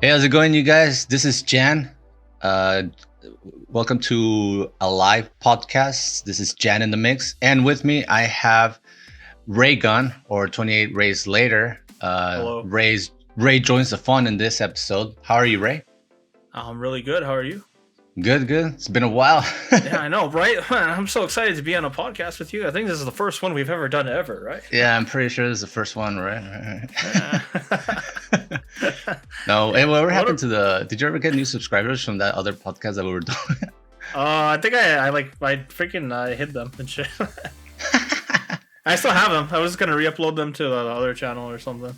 Hey, how's it going, you guys? This is Jan. Uh, Welcome to a live podcast. This is Jan in the mix, and with me I have Ray Gunn, or 28 Rays later. Hello. Ray joins the fun in this episode. How are you, Ray? I'm really good. How are you? Good. It's been a while. Yeah, I know, right? I'm so excited to be on a podcast with you. I think this is the first one we've ever done ever, right? Yeah, I'm pretty sure this is the first one, right? Yeah. No, hey, whatever happened to the? Did you ever get new subscribers from that other podcast that we were doing? I think I freaking hid them and shit. I still have them. I was just gonna re-upload them to the other channel or something.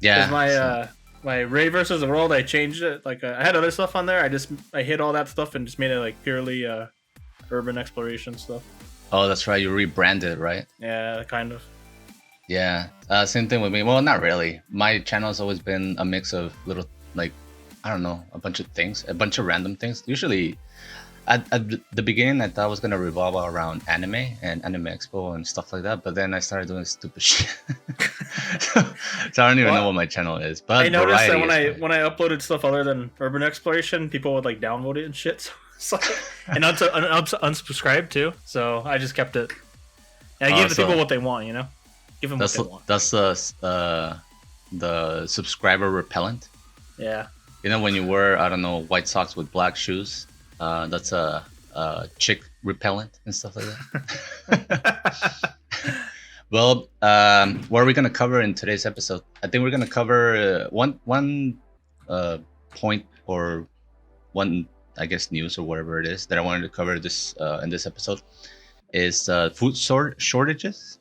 Yeah. My Ray versus the World, I changed it. Like I had other stuff on there. I hid all that stuff and just made it like purely urban exploration stuff. Oh, that's right. You rebranded, right? Yeah, kind of. Yeah, same thing with me. Well, not really. My channel has always been a mix of little, like, I don't know, a bunch of things, a bunch of random things. Usually, at the beginning, I thought it was going to revolve around anime and Anime Expo and stuff like that. But then I started doing stupid shit. so I don't even know what my channel is. But I noticed that when I uploaded stuff other than urban exploration, people would like download it and shit. So it's like, and unsubscribe too. So I just kept it. And I give the people what they want, you know. Give them what they want. That's the subscriber repellent. Yeah. You know, when you wear, I don't know, white socks with black shoes, that's a chick repellent and stuff like that. Well, what are we going to cover in today's episode? I think we're going to cover one point, or one, I guess, news or whatever it is that I wanted to cover this in this episode is food shortages.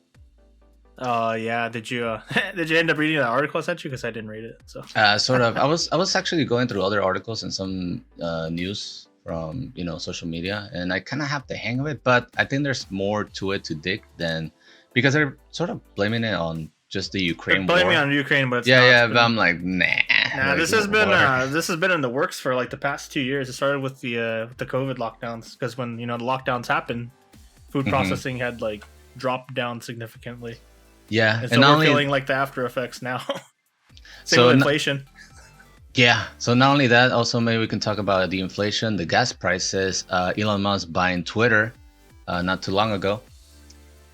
Yeah. Did you end up reading that article I sent you? Because I didn't read it. So sort of. I was actually going through other articles and some news from social media, and I kind of have the hang of it. But I think there's more to it to dig than, because they're sort of blaming it on just the Ukraine war. Blaming on Ukraine, but it's but I'm like, nah. Like, this has been in the works for like the past 2 years. It started with the COVID lockdowns, because when the lockdowns happened, food processing had like dropped down significantly. Yeah, and so we're feeling like the after effects now. Same with inflation. Yeah, so not only that, also maybe we can talk about the inflation, the gas prices, Elon Musk buying Twitter not too long ago,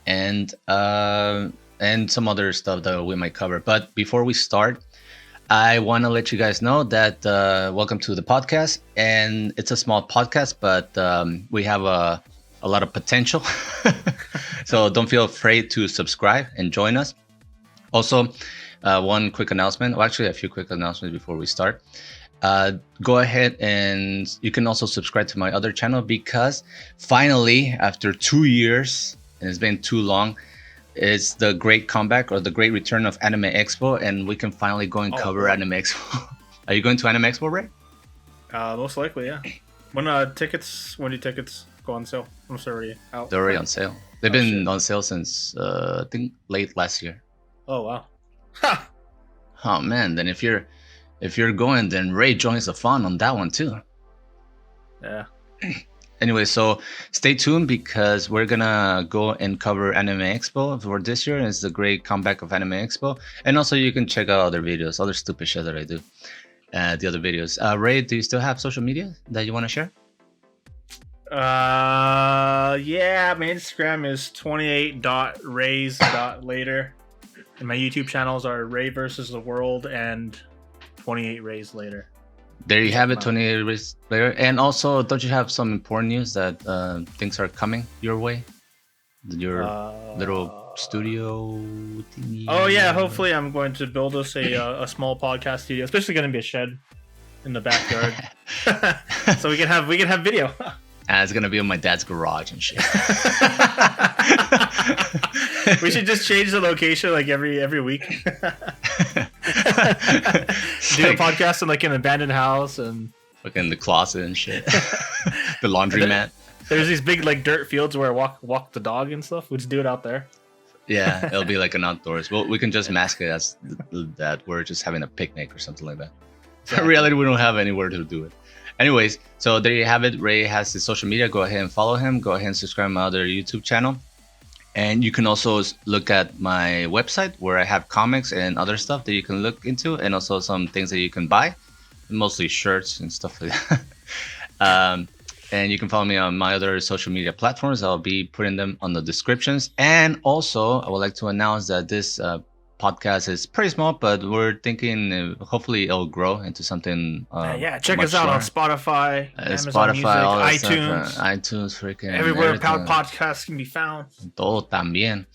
and some other stuff that we might cover. But before we start, I want to let you guys know that welcome to the podcast, and it's a small podcast, but we have a lot of potential. So don't feel afraid to subscribe and join us. Also, one quick announcement, well, actually a few quick announcements before we start. Go ahead and you can also subscribe to my other channel, because finally, after 2 years, and it's been too long, it's the great comeback or the great return of Anime Expo, and we can finally go and cover Anime Expo. Are you going to Anime Expo, Ray? Most likely, yeah. When do tickets go on sale? I'm already out. They're already on sale. They've been on sale since I think late last year. Oh wow. Ha! Oh man, then if you're going, then Ray joins the fun on that one too. Yeah. Anyway, so stay tuned, because we're gonna go and cover Anime Expo for this year. It's the great comeback of Anime Expo, and also you can check out other videos, other stupid shit that I do. The other videos. Ray, do you still have social media that you want to share? Yeah, my Instagram is 28.rays.later, and my YouTube channels are Ray versus the World and 28 Rays Later. There you have it, 28 Rays Later. And also, don't you have some important news that things are coming your way? Your little studio thingy? Oh yeah, hopefully I'm going to build us a small podcast studio. Especially going to be a shed in the backyard, so we can have video. It's gonna be in my dad's garage and shit. We should just change the location like every week. Do a podcast in like an abandoned house and like in the closet and shit. The laundromat. There's these big like dirt fields where I walk the dog and stuff. We just do it out there. Yeah, it'll be like an outdoors. Well, we can just mask it as that we're just having a picnic or something like that. In reality, we don't have anywhere to do it. Anyways, so there you have it. Ray has his social media. Go ahead and follow him. Go ahead and subscribe to my other YouTube channel. And you can also look at my website where I have comics and other stuff that you can look into, and also some things that you can buy mostly shirts and stuff like that. And you can follow me on my other social media platforms. I'll be putting them on the descriptions. And also, I would like to announce that this podcast is pretty small, but we're thinking hopefully it'll grow into something. Check us out on Spotify, Amazon Music, all that iTunes, stuff, iTunes, freaking everywhere podcasts can be found. Todo también.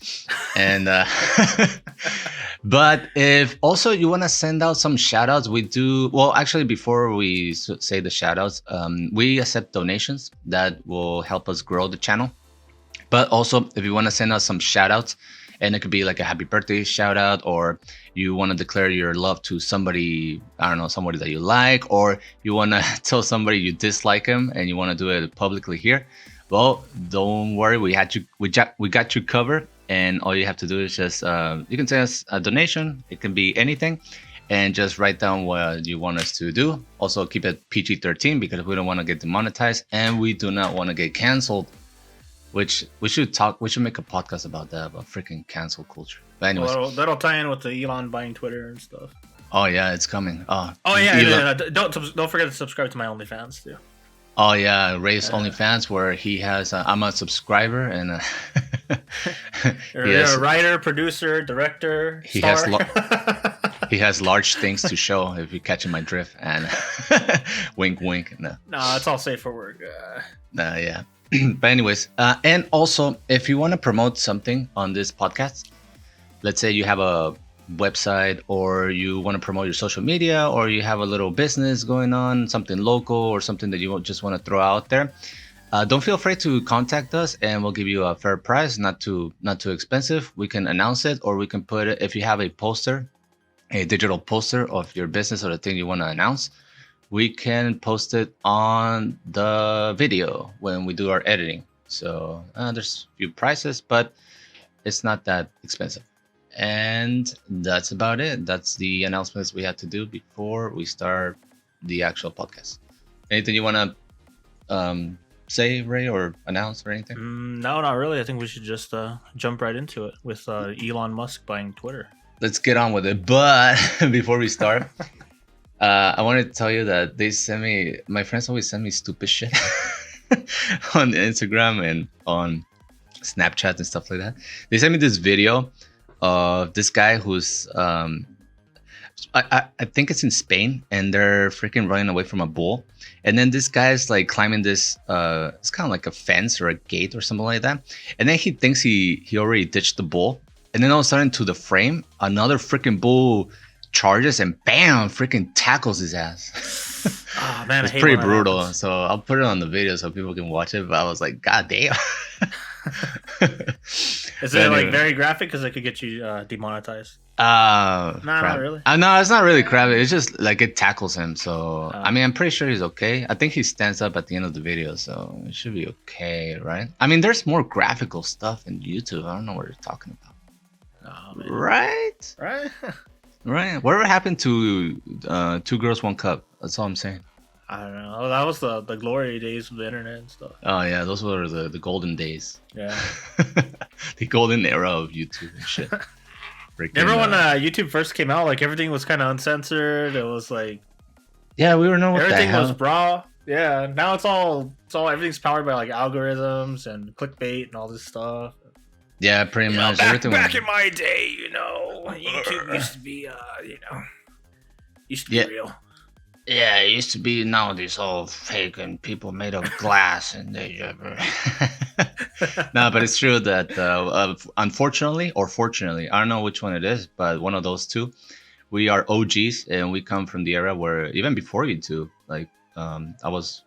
And but if also you want to send out some shout outs, we do. Well, actually, before we say the shout outs, we accept donations that will help us grow the channel. But also, if you want to send us some shout outs, and it could be like a happy birthday shout out, or you want to declare your love to somebody, I don't know, somebody that you like, or you want to tell somebody you dislike him and you want to do it publicly here. Well, don't worry, we got you covered. And all you have to do is just, you can send us a donation. It can be anything. And just write down what you want us to do. Also, keep it PG-13 because we don't want to get demonetized. And we do not want to get canceled. Which we should make a podcast about that, about freaking cancel culture. But anyways. Well, that'll tie in with the Elon buying Twitter and stuff. Oh, yeah, it's coming. Don't forget to subscribe to my OnlyFans, too. Oh yeah, Ray's OnlyFans, where he has I'm a subscriber and you're a writer, producer, director. He has large things to show if you're catching my drift. And wink, wink. No, it's all safe for work. Yeah. But anyways, and also if you want to promote something on this podcast, let's say you have a website or you want to promote your social media or you have a little business going on, something local or something that you just want to throw out there, don't feel afraid to contact us and we'll give you a fair price, not too expensive. We can announce it, or we can put it, if you have a digital poster of your business or the thing you want to announce, we can post it on the video when we do our editing. So there's a few prices, but it's not that expensive. And that's about it. That's the announcements we had to do before we start the actual podcast. Anything you want to say, Ray, or announce or anything? No, not really. I think we should just jump right into it with Elon Musk buying Twitter. Let's get on with it. But before we start, I wanted to tell you that my friends always send me stupid shit on Instagram and on Snapchat and stuff like that. They sent me this video of this guy who's I think it's in Spain, and they're freaking running away from a bull, and then this guy's like climbing this it's kind of like a fence or a gate or something like that, and then he thinks he already ditched the bull, and then all of a sudden to the frame another freaking bull charges and bam, freaking tackles his ass. Oh man, it's pretty brutal. So I'll put it on the video so people can watch it, but I was like, god damn. Is it like very graphic because it could get you demonetized? Not really. No, it's not really graphic. It's just like it tackles him. So I mean, I'm pretty sure he's okay. I think he stands up at the end of the video, so it should be okay, right? I mean, there's more graphical stuff in YouTube. I don't know what you're talking about. Oh, man. Right. Right. Whatever happened to Two Girls, One Cup? That's all I'm saying. I don't know. That was the glory days of the internet and stuff. Oh yeah, those were the golden days. Yeah. The golden era of YouTube and shit. Remember when YouTube first came out? Like everything was kind of uncensored. It was like, yeah, we were knowing everything was raw. Yeah. Now it's all everything's powered by like algorithms and clickbait and all this stuff. Yeah, pretty much. Back in my day, YouTube used to be, be real. Yeah, it used to be. Nowadays all fake and people made of glass and they No, but it's true that unfortunately or fortunately, I don't know which one it is, but one of those two, we are OGs and we come from the era where even before YouTube, like I was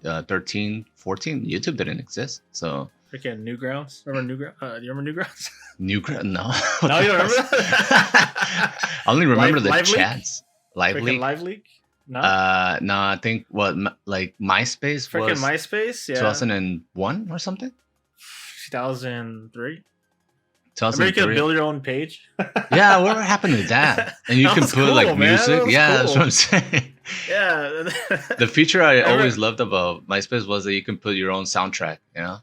13, 14, YouTube didn't exist. So freaking Newgrounds. Remember Newgrounds? Do you remember Newgrounds? Newgrounds? No. No, you don't remember that? I only remember the Live chats. Leak? Freaking Live Leak? No. No, I think like MySpace freaking was MySpace, yeah. 2001 or something? 2003? 2003. Remember you could build your own page? Yeah, whatever happened to that? And you can put cool, like music. Yeah, cool. That's what I'm saying. Yeah. The feature I always loved about MySpace was that you can put your own soundtrack, Yeah,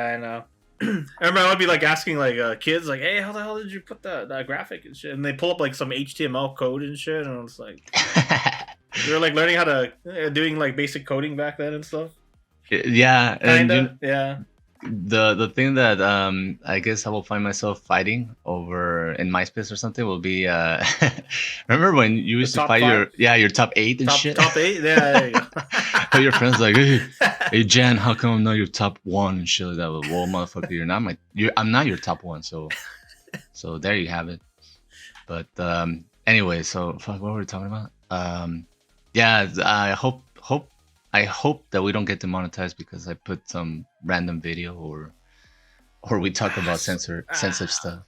I know. I remember I would be like asking like kids like, hey, how the hell did you put that graphic and shit? And they pull up like some HTML code and shit, and I was like, You were like learning how to doing like basic coding back then and stuff. Yeah, and Kinda, yeah. The thing that I guess I will find myself fighting over in MySpace or something will be remember when you used to fight your top 8 and shit? Top 8? Yeah, there you go. Your friends like, hey Jan, how come I'm not your top 1 and shit like that? Well, motherfucker, I'm not your top 1, so there you have it. But anyway, so fuck, what were we talking about? Yeah, I hope that we don't get demonetized because I put some random video or we talk about sensitive stuff.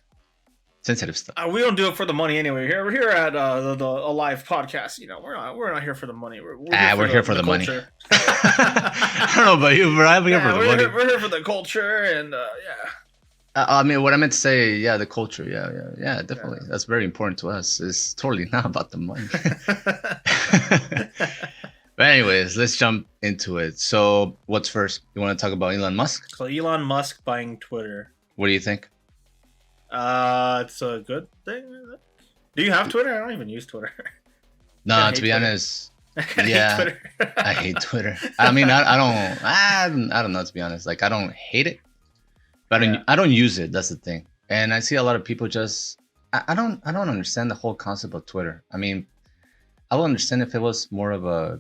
We don't do it for the money anyway. We're here at the a live podcast. You know, we're not here for the money. We're here for the money. I don't know about you, but I'm here for the money. We're here for the culture and yeah. I mean, what I meant to say, yeah, the culture, yeah, definitely. Yeah. That's very important to us. It's totally not about the money. But anyways, let's jump into it. So, what's first? You want to talk about Elon Musk? So, Elon Musk buying Twitter. What do you think? It's a good thing. Do you have Twitter? I don't even use Twitter. No, to be honest, yeah, I hate Twitter. I mean, I don't know, to be honest. Like, I don't hate it, but I don't use it. That's the thing. And I see a lot of people just. I don't understand the whole concept of Twitter. I mean, I would understand if it was more of a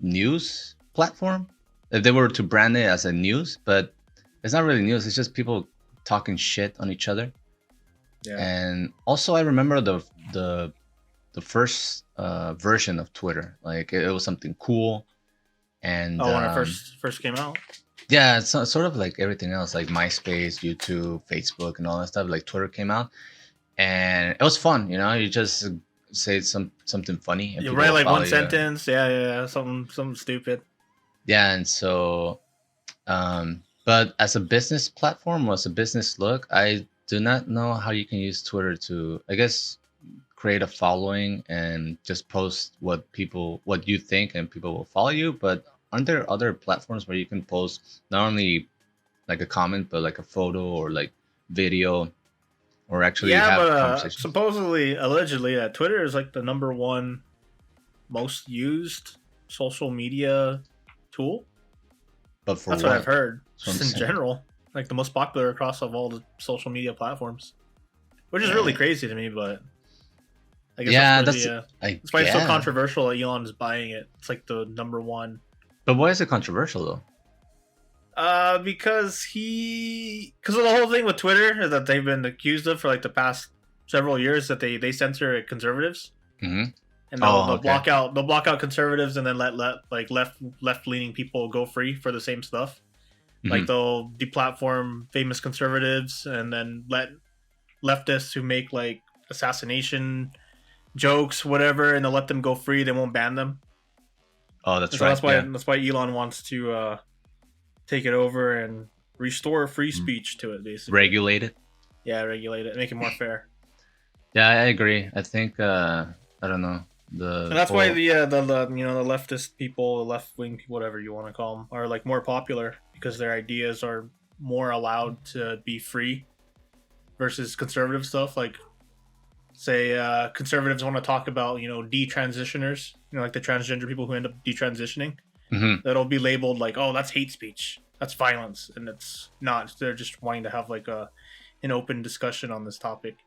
news platform, if they were to brand it as a news, but it's not really news. It's just people talking shit on each other. Yeah. And also, I remember the first version of Twitter. Like it was something cool, and when it first came out. Yeah, it's sort of like everything else, like MySpace, YouTube, Facebook, and all that stuff. Like Twitter came out, and it was fun. You know, you just say something funny. And you write like one sentence, yeah, something stupid. Yeah, and so, but as a business platform, as a business look, I do not know how you can use Twitter to, I guess, create a following and just post what you think, and people will follow you. But aren't there other platforms where you can post not only like a comment, but like a photo or like video? Or actually have conversations. Supposedly, allegedly, Twitter is like the #1 most used social media tool. But for that's what I've heard. Just in general, like the most popular across of all the social media platforms, which is really crazy to me. But I guess that's why it's so controversial that Elon is buying it. It's like the #1. But why is it controversial though? Because of the whole thing with Twitter that they've been accused of for like the past several years, that they censor conservatives, and they'll block out conservatives and then let left leaning people go free for the same stuff. Mm-hmm. Like they'll deplatform famous conservatives and then let leftists who make like assassination jokes, whatever, and they'll let them go free. They won't ban them. Oh, that's right. That's why Elon wants to take it over and restore free speech to it, basically. Regulate it. Yeah, regulate it, make it more fair. Yeah, I agree. I think I don't know and that's why the leftist people, the left wing people, whatever you want to call them, are like more popular because their ideas are more allowed to be free versus conservative stuff. Like, say conservatives want to talk about detransitioners, like the transgender people who end up detransitioning. Mm-hmm. That'll be labeled like, oh, that's hate speech, that's violence, and it's not. They're just wanting to have like an open discussion on this topic.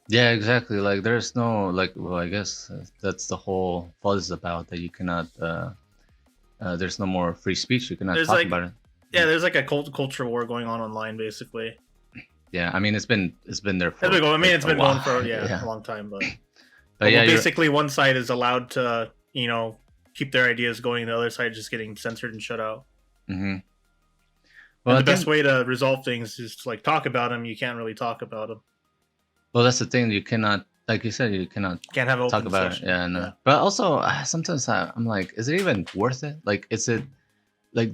Yeah, exactly. Like there's no I guess that's the whole fuzz is about, that you cannot there's no more free speech. You cannot talk about it. Yeah, there's like a culture war going on online, basically. Yeah, I mean it's been there for it's been going for a long time, but basically one side is allowed to keep their ideas going, the other side just getting censored and shut out. Mm-hmm. Well, the best way to resolve things is to talk about them. You can't really talk about them. Well, that's the thing. You cannot, like you said, can't have open talk about discussion. it. Yeah, no. Yeah. But also, sometimes I'm like, is it even worth it? Like, is it like,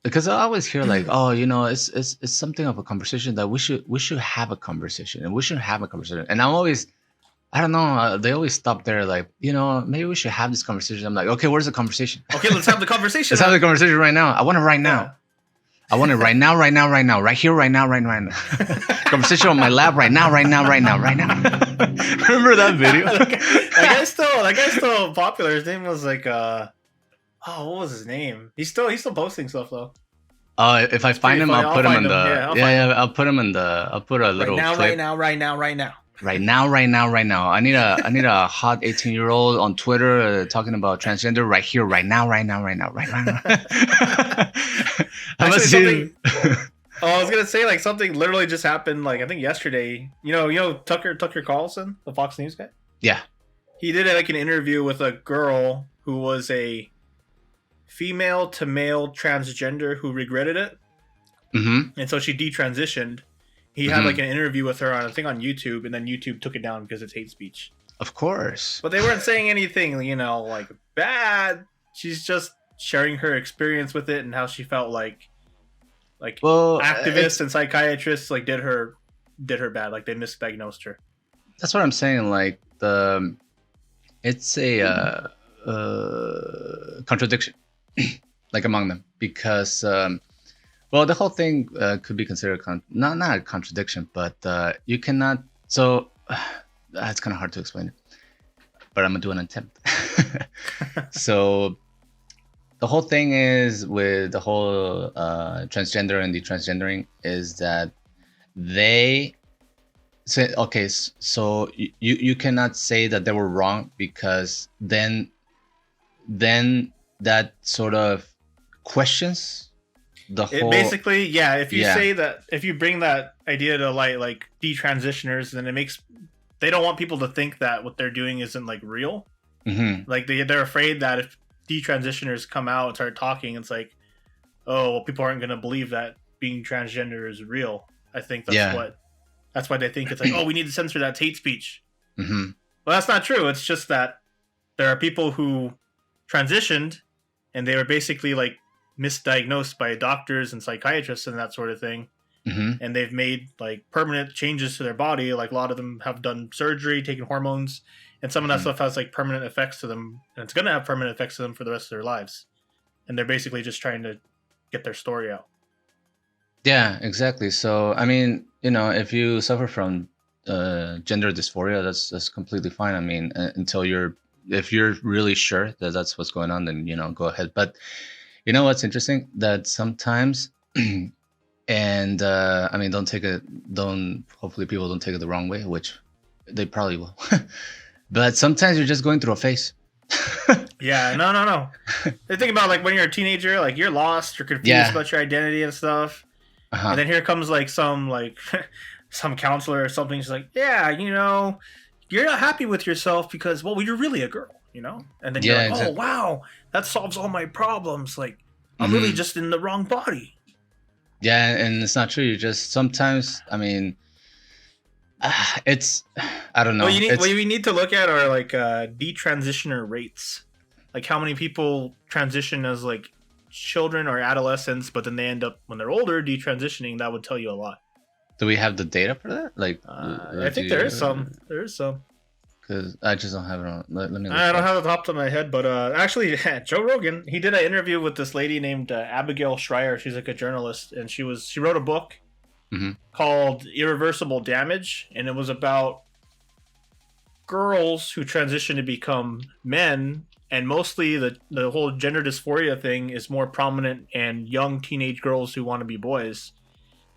because I always hear like, oh, it's something of a conversation that we should have a conversation, and we should have a conversation. And I'm always, I don't know, they always stop there like, maybe we should have this conversation. I'm like, okay, where's the conversation? Okay, let's have the conversation. Let's have the conversation right now. I want it right now. I want it right now, right now, right now, right here, right now, right now. Conversation on my lap right now, right now, right now, right now. Remember that video? that guy's still popular. His name was like what was his name? He's still posting stuff though. If I find him, I'll put him in the I'll put him in the I'll put a little clip. Right now. Right now, right now. I need a hot 18-year-old on Twitter talking about transgender right here, right now. Actually, I was gonna say like something literally just happened like I think yesterday. You know Tucker Carlson, the Fox News guy. Yeah, he did like an interview with a girl who was a female to male transgender who regretted it, and so she detransitioned. He had like an interview with her on I think on YouTube, and then YouTube took it down because it's hate speech. Of course, but they weren't saying anything, like bad. She's just sharing her experience with it and how she felt like activists and psychiatrists like did her bad, like they misdiagnosed her. That's what I'm saying. Like it's a contradiction, like among them, because the whole thing could be considered not a contradiction, but you cannot. So it's kind of hard to explain it, but I'm gonna do an attempt. So the whole thing is with the whole transgender and detransgendering is that they say, okay, so you cannot say that they were wrong, because then that sort of questions the whole. Basically, yeah. If you say that, if you bring that idea to light, like detransitioners, then they don't want people to think that what they're doing isn't like real. Like they're afraid that if detransitioners come out and start talking, it's like, oh, well, people aren't going to believe that being transgender is real. I think that's why they think it's like, oh, we need to censor that hate speech. Well, that's not true. It's just that there are people who transitioned and they were basically like misdiagnosed by doctors and psychiatrists and that sort of thing. And they've made like permanent changes to their body. Like a lot of them have done surgery, taken hormones, and some of that stuff has like permanent effects to them, and it's going to have permanent effects to them for the rest of their lives. And they're basically just trying to get their story out. Yeah, exactly. So, I mean, if you suffer from gender dysphoria, that's completely fine. I mean, if you're really sure that that's what's going on, then, go ahead. But what's interesting? That sometimes, and I mean, hopefully people don't take it the wrong way, which they probably will. But sometimes you're just going through a phase. Yeah, no. They think about like when you're a teenager, like you're lost, you're confused about your identity and stuff. And then here comes like some counselor or something. She's like, yeah, you're not happy with yourself because, well, you're really a girl, And then you're like, exactly. Oh, wow, that solves all my problems. Like, I'm really just in the wrong body. Yeah, and it's not true. You just sometimes, I mean, it's, I don't know. What you need to look at are like detransitioner rates. Like how many people transition as like children or adolescents, but then they end up when they're older detransitioning. That would tell you a lot. Do we have the data for that? Like, I think there is some. Because I just don't have it on. Let me. I don't have it top of my head, but actually, Joe Rogan, he did an interview with this lady named Abigail Schreier. She's like a journalist, and she wrote a book called Irreversible Damage, and it was about girls who transition to become men, and mostly the whole gender dysphoria thing is more prominent in young teenage girls who want to be boys.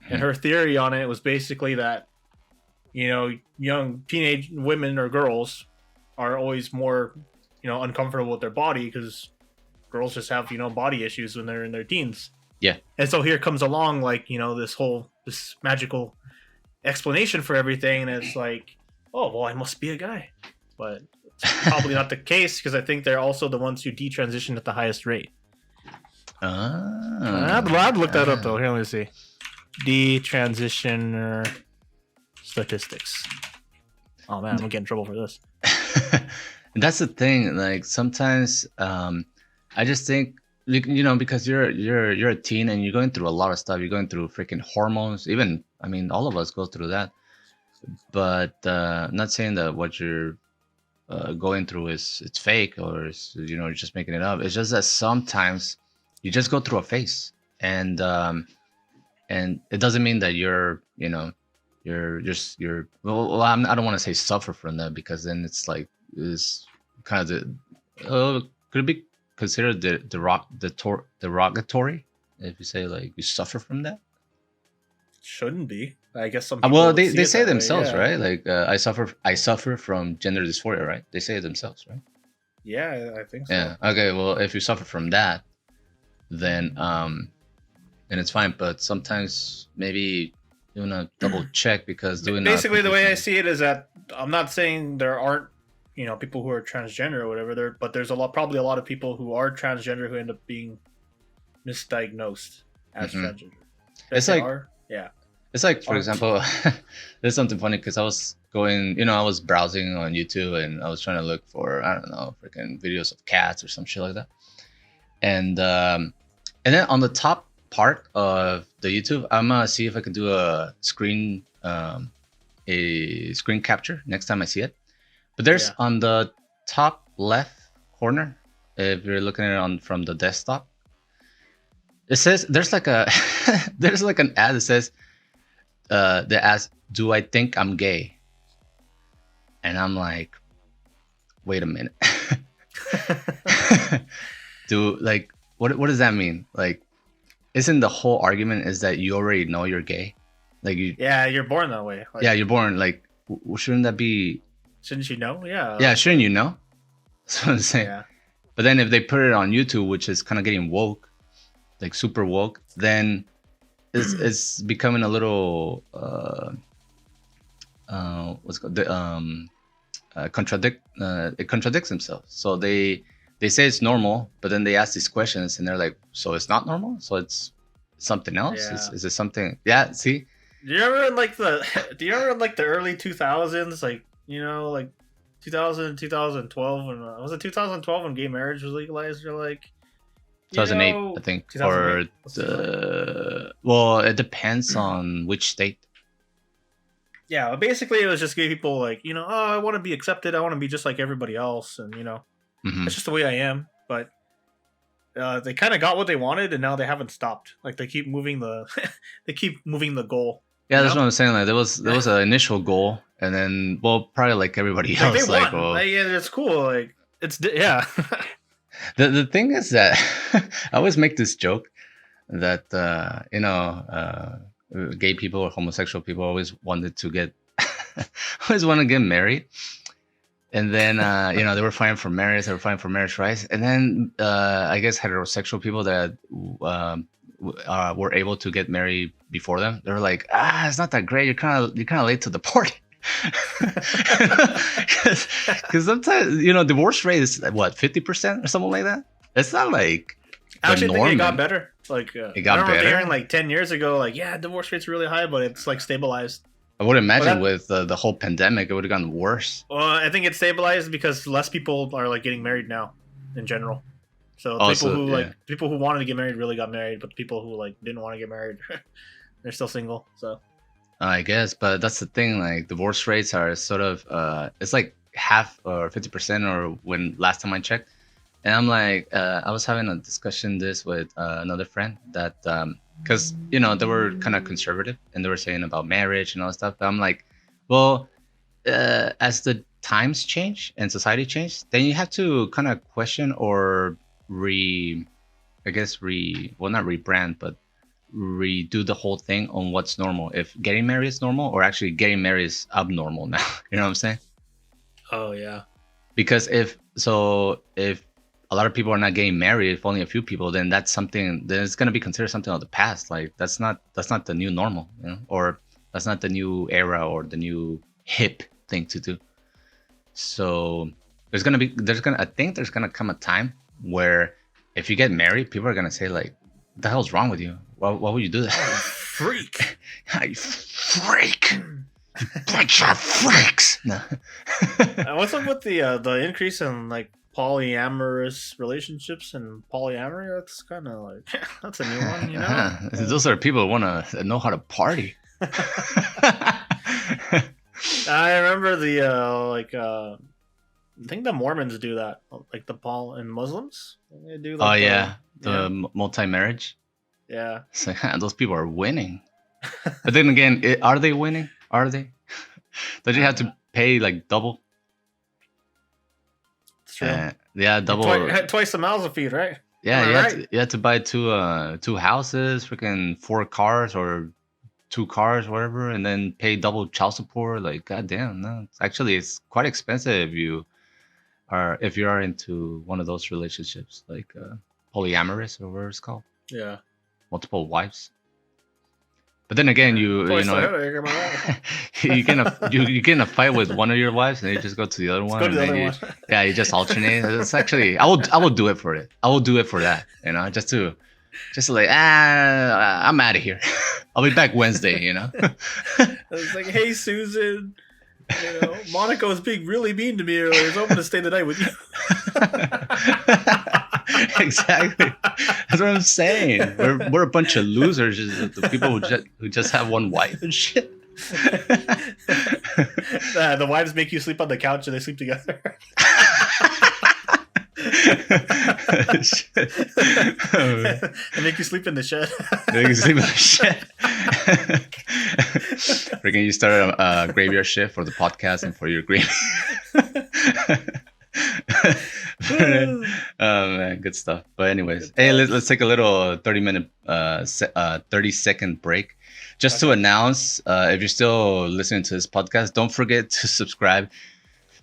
And her theory on it was basically that, young teenage women or girls are always more, uncomfortable with their body because girls just have, body issues when they're in their teens. Yeah. And so here comes along, like, this magical explanation for everything. And it's like, oh, well, I must be a guy. But it's probably not the case because I think they're also the ones who detransition at the highest rate. I'd look that up, though. Here, let me see. Detransitioner statistics. Oh man, I'm gonna get in trouble for this. That's the thing. Like sometimes, I just think, because you're a teen and you're going through a lot of stuff. You're going through freaking hormones. Even, I mean, all of us go through that. But not saying that what you're going through it's fake or you're just making it up. It's just that sometimes you just go through a phase. and it doesn't mean that you're well, I don't want to say suffer from that, because then it's like it's kind of could it be considered derogatory if you say like you suffer from that? Shouldn't be. I guess some people Well, they say it themselves, way, yeah. right? Like I suffer from gender dysphoria, right? They say it themselves, right? Yeah, I think so. Yeah. Okay. Well, if you suffer from that, then it's fine. But sometimes maybe you wanna double check, because basically the way I see it is that I'm not saying there aren't people who are transgender or whatever but there's probably a lot of people who are transgender who end up being misdiagnosed as transgender. It's like yeah. It's like, for example, there's something funny, because I was I was browsing on YouTube, and I was trying to look for, I don't know, freaking videos of cats or some shit like that. And then on the top part of the YouTube, I'm gonna see if I can do a screen capture next time I see it. But there's on the top left corner, if you're looking at it from the desktop, it says there's like an ad that says that asks, "Do I think I'm gay?" And I'm like, wait a minute. What does that mean? Like, isn't the whole argument is that you already know you're gay? Like you're born that way. Like, yeah, you're born. Like, shouldn't that be? Shouldn't you know? Yeah. Yeah, shouldn't you know? That's what I'm saying. Yeah. But then if they put it on YouTube, which is kind of getting woke, like super woke, then it's becoming a little what's it called? It contradicts themselves. So they say it's normal, but then they ask these questions, and they're like, so it's not normal? So it's something else? Yeah. Is it something? Yeah, see? Do you remember in like the early 2000s, like, like 2000, 2012, when was it 2012 when gay marriage was legalized? You're like 2008, I think. 2008? Well, it depends on which state. Yeah, but basically it was just gay people like, oh, I want to be accepted. I want to be just like everybody else, and it's just the way I am. But they kind of got what they wanted, and now they haven't stopped. Like they keep moving the goal. Yeah, that's what I'm saying. Like there was an initial goal, and then probably like everybody else, like it's cool. Like it's The thing is that I always make this joke that gay people or homosexual people always want to get married, and then they were fighting for marriage. They were fighting for marriage rights, and then I guess heterosexual people that were able to get married before them, they were like, it's not that great. You're kind of late to the party. Because sometimes divorce rate is what, 50% or something like that. It's not like I actually think it got better. Like it got I remember better. Hearing like 10 years ago, like divorce rate's really high, but it's like stabilized. I would imagine with the whole pandemic, it would have gotten worse. Well, I think it's stabilized because less people are like getting married now, in general. So people who wanted to get married really got married, but the people who like didn't want to get married, they're still single. So I guess, but that's the thing. Like divorce rates are sort of it's like half or 50%, or when last time I checked. And I'm like, I was having a discussion with another friend that because they were kind of conservative, and they were saying about marriage and all that stuff. But I'm like, well, as the times change and society change, then you have to kind of question or not rebrand, but redo the whole thing on what's normal. If getting married is normal, or actually getting married is abnormal now. You know what I'm saying? Oh yeah. Because if a lot of people are not getting married, if only a few people, then that's something. Then it's gonna be considered something of the past. Like that's not the new normal, or that's not the new era or the new hip thing to do. So I think there's gonna come a time where if you get married, people are gonna say like, "What the hell's wrong with you? Why would you do that?" Freak! You freak! Bunch of freaks! No. What's up with the increase in like polyamorous relationships and polyamory? That's kind of like that's a new one, Those are people who want to know how to party. I remember I think the Mormons do that, like the and Muslims. They do. Like, the multi-marriage. Yeah. It's like, those people are winning. But then again, are they winning? Are they? Don't you have to pay like double? It's true. Yeah, double. Twice the miles of feed, right? Yeah, you had to buy two houses, freaking 4 cars or 2 cars, whatever, and then pay double child support. Like, goddamn, no. It's quite expensive if you are into one of those relationships, like polyamorous or whatever it's called. Yeah. Multiple wives. But then again, you get in a fight with one of your wives, and you just go to the other one. Yeah, you just alternate. It's actually, I will do it for it. I will do it for that. Just to like, I'm out of here. I'll be back Wednesday. It's like, hey, Susan, Monica was being really mean to me earlier. I was hoping to stay the night with you. Exactly. That's what I'm saying. We're a bunch of losers. The people who just have one wife and shit. The wives make you sleep on the couch and they sleep together. They make you sleep in the shed. Freaking, you start a graveyard shift for the podcast and for your grave. Oh man, good stuff. But anyways, hey, let's take a little 30-second break just to announce, if you're still listening to this podcast, don't forget to subscribe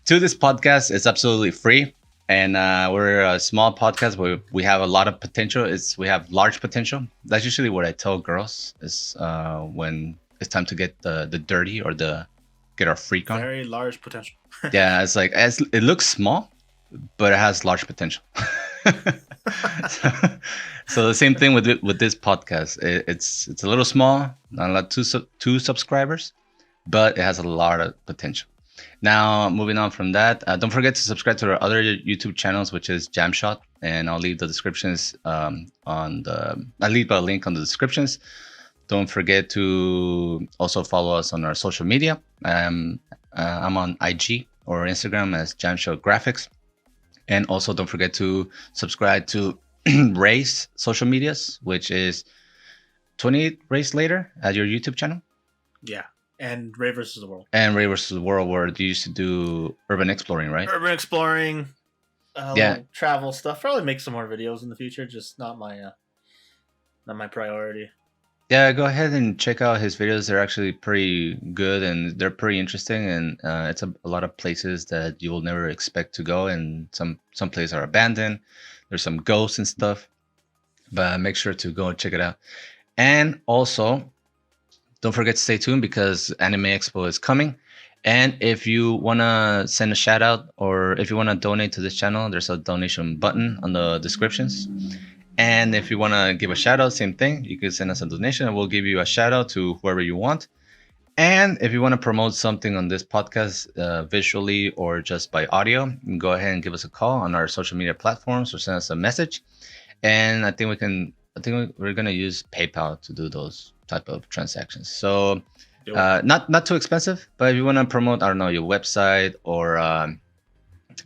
to this podcast. It's absolutely free, and we're a small podcast where we have a lot of potential. We have large potential. That's usually what I tell girls is when it's time to get the dirty or get our freak on. Very large potential. Yeah, it's like it looks small, but it has large potential. So the same thing with this podcast. It's a little small, not a lot, two subscribers, but it has a lot of potential. Now, moving on from that, don't forget to subscribe to our other YouTube channels, which is jamchaud, and I'll leave the descriptions I'll leave a link on the descriptions. Don't forget to also follow us on our social media. I'm on IG or Instagram as jamchaudgraphics. And also don't forget to subscribe to Ray's social medias, which is 28 Rays Later at your YouTube channel. Yeah. And Ray vs. the World. And Ray vs. the World, where you used to do urban exploring, right? Urban exploring, travel stuff. Probably make some more videos in the future. Just not my priority. Yeah, go ahead and check out his videos. They're actually pretty good and they're pretty interesting. And it's a lot of places that you will never expect to go. And some places are abandoned. There's some ghosts and stuff. But make sure to go and check it out. And also, don't forget to stay tuned because Anime Expo is coming. And if you want to send a shout out or if you want to donate to this channel, there's a donation button on the descriptions. And if you want to give a shout out, same thing. You can send us a donation and we'll give you a shout out to whoever you want. And if you want to promote something on this podcast visually or just by audio, you can go ahead and give us a call on our social media platforms or send us a message. And I think we're going to use PayPal to do those type of transactions. So not too expensive, but if you want to promote, I don't know, your website or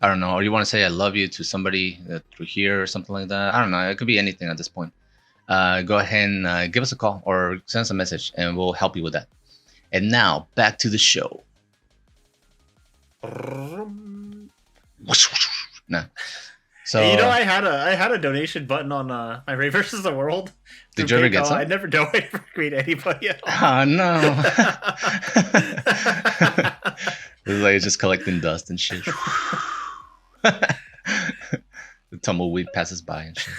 I don't know, or you want to say I love you to somebody through here or something like that. I don't know. It could be anything at this point. Go ahead and give us a call or send us a message and we'll help you with that. And now back to the show. No. So hey, I had a donation button on my Ray vs. the World. Did you ever get some? I never donated for anybody at all. Oh no. It's like just collecting dust and shit. The tumbleweed passes by and shit.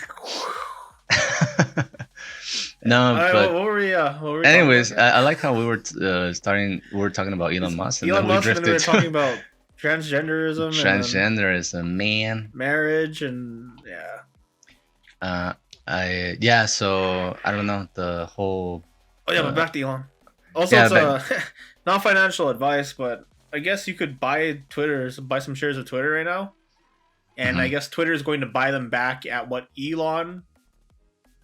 No, but what were we anyways, I like how we were talking about Elon Musk, and then we talking about transgenderism, man, marriage, and so I don't know the whole. But back to Elon. Also, it's not financial advice, but I guess you could buy some shares of Twitter right now, and I guess Twitter is going to buy them back at what Elon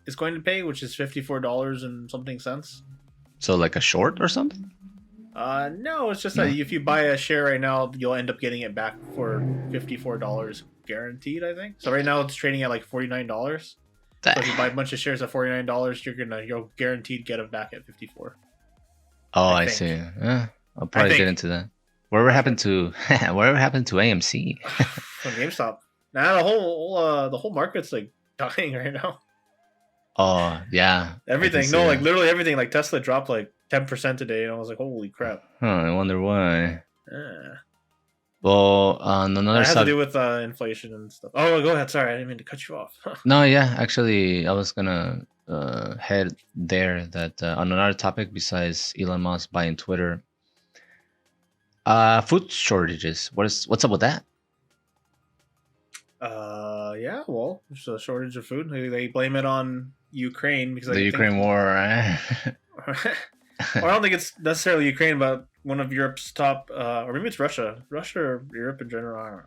is going to pay, which is $54 and something cents. So like a short or something? No, it's just that if you buy a share right now, you'll end up getting it back for $54 guaranteed, I think. So right now it's trading at like $49. So if you buy a bunch of shares at $49, you'll guaranteed get them back at 54. Oh, I see. Yeah, I'll probably get into that. Whatever happened to AMC? From GameStop. Now the whole market's like dying right now. Oh yeah. Everything. No, like literally everything. Like Tesla dropped like 10% today, and I was like, holy crap. I wonder why. Yeah. Well, on another it has to do with inflation and stuff. Oh, go ahead. Sorry, I didn't mean to cut you off. No, yeah, actually, I was gonna head there. That on another topic besides Elon Musk buying Twitter. Food shortages. What's up with that? Yeah, well, there's a shortage of food. They blame it on Ukraine because the Ukraine war, right? Or I don't think it's necessarily Ukraine, but one of Europe's top, or maybe it's Russia or Europe in general.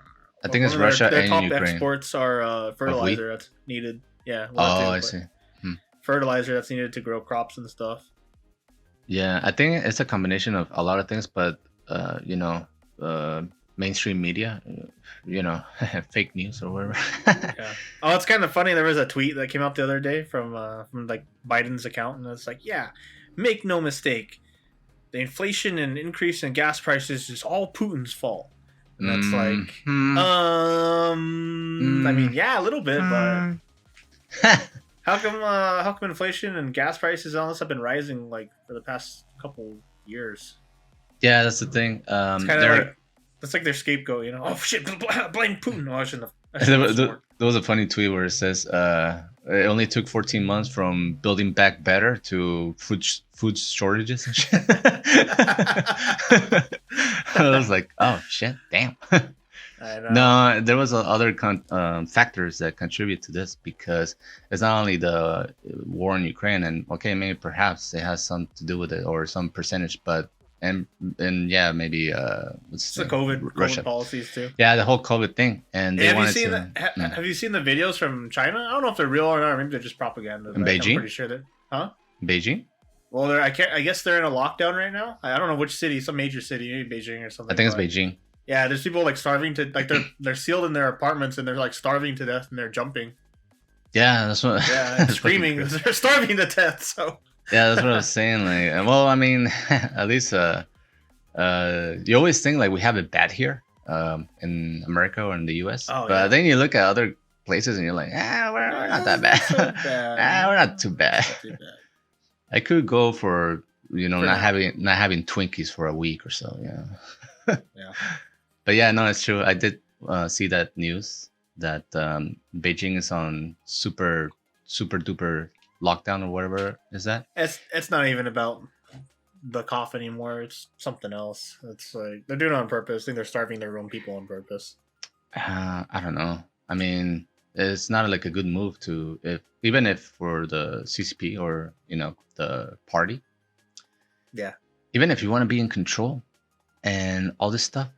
I think it's Russia their and top Ukraine. Exports are fertilizer that's needed. Yeah. I see. Fertilizer that's needed to grow crops and stuff. Yeah, I think it's a combination of a lot of things, but mainstream media, fake news or whatever. Yeah. Oh, it's kind of funny. There was a tweet that came out the other day from like Biden's account, and it's like, yeah, make no mistake, the inflation and increase in gas prices is all Putin's fault. And that's like, I mean, yeah, a little bit, but how come inflation and gas prices all this have been rising like for the past couple years? Yeah, that's the thing. It's kind of like that's like their scapegoat, Oh shit, blame Putin. Oh, I shouldn't have. There was a funny tweet where it says, it only took 14 months from building back better to food shortages and shit. I was like, oh shit, damn. I know. No, there was other factors that contribute to this, because it's not only the war in Ukraine, and okay, maybe perhaps it has something to do with it or some percentage, but and yeah, maybe it's the COVID policies too. Yeah, the whole COVID thing, and they wanted to. Have you seen the videos from China? I don't know if they're real or not. Maybe they're just propaganda. In Beijing, I'm pretty sure that. Huh? Beijing. Well, I guess they're in a lockdown right now. I don't know which city, some major city, maybe Beijing or something. I think it's Beijing. Yeah, there's people like starving to like they're sealed in their apartments and they're like starving to death and they're jumping. Yeah, that's what. Yeah, screaming. They're starving to death. So. Yeah, that's what I was saying. Like, well, I mean, at least you always think like we have it bad here, in America or in the U.S. Oh, but then you look at other places and you're like, we're not that bad. So bad. We're not too bad. I could go for not having Twinkies for a week or so. Yeah. Yeah. But yeah, no, it's true. I did see that news that Beijing is on super duper lockdown or whatever is that. It's not even about the cough anymore. It's something else. It's like they're doing it on purpose. I think they're starving their own people on purpose. I don't know. I mean, it's not like a good move to even if for the CCP or the party. Yeah. Even if you want to be in control and all this stuff,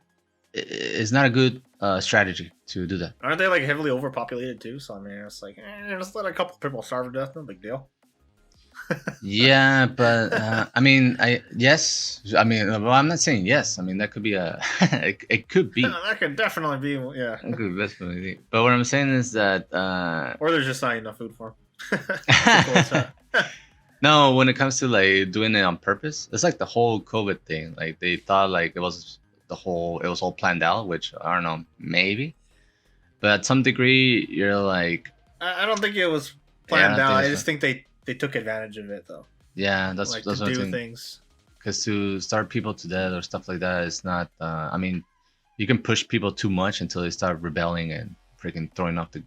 it's not a good strategy to do that. Aren't they like heavily overpopulated too? So I mean, it's like just let a couple people starve to death. No big deal. Yeah, but I mean, well, I'm not saying yes. I mean, that could be it could be. That could definitely be, yeah. It could definitely be. But what I'm saying is that or there's just not enough food for them. No, when it comes to like doing it on purpose, it's like the whole COVID thing. Like they thought like it was all planned out, which I don't know, maybe. But at some degree, you're like, I don't think it was planned out. I just think they took advantage of it though. Yeah, that's like what to I'm do saying. Things. Because to starve people to death or stuff like that is not. I mean, you can push people too much until they start rebelling and freaking throwing off the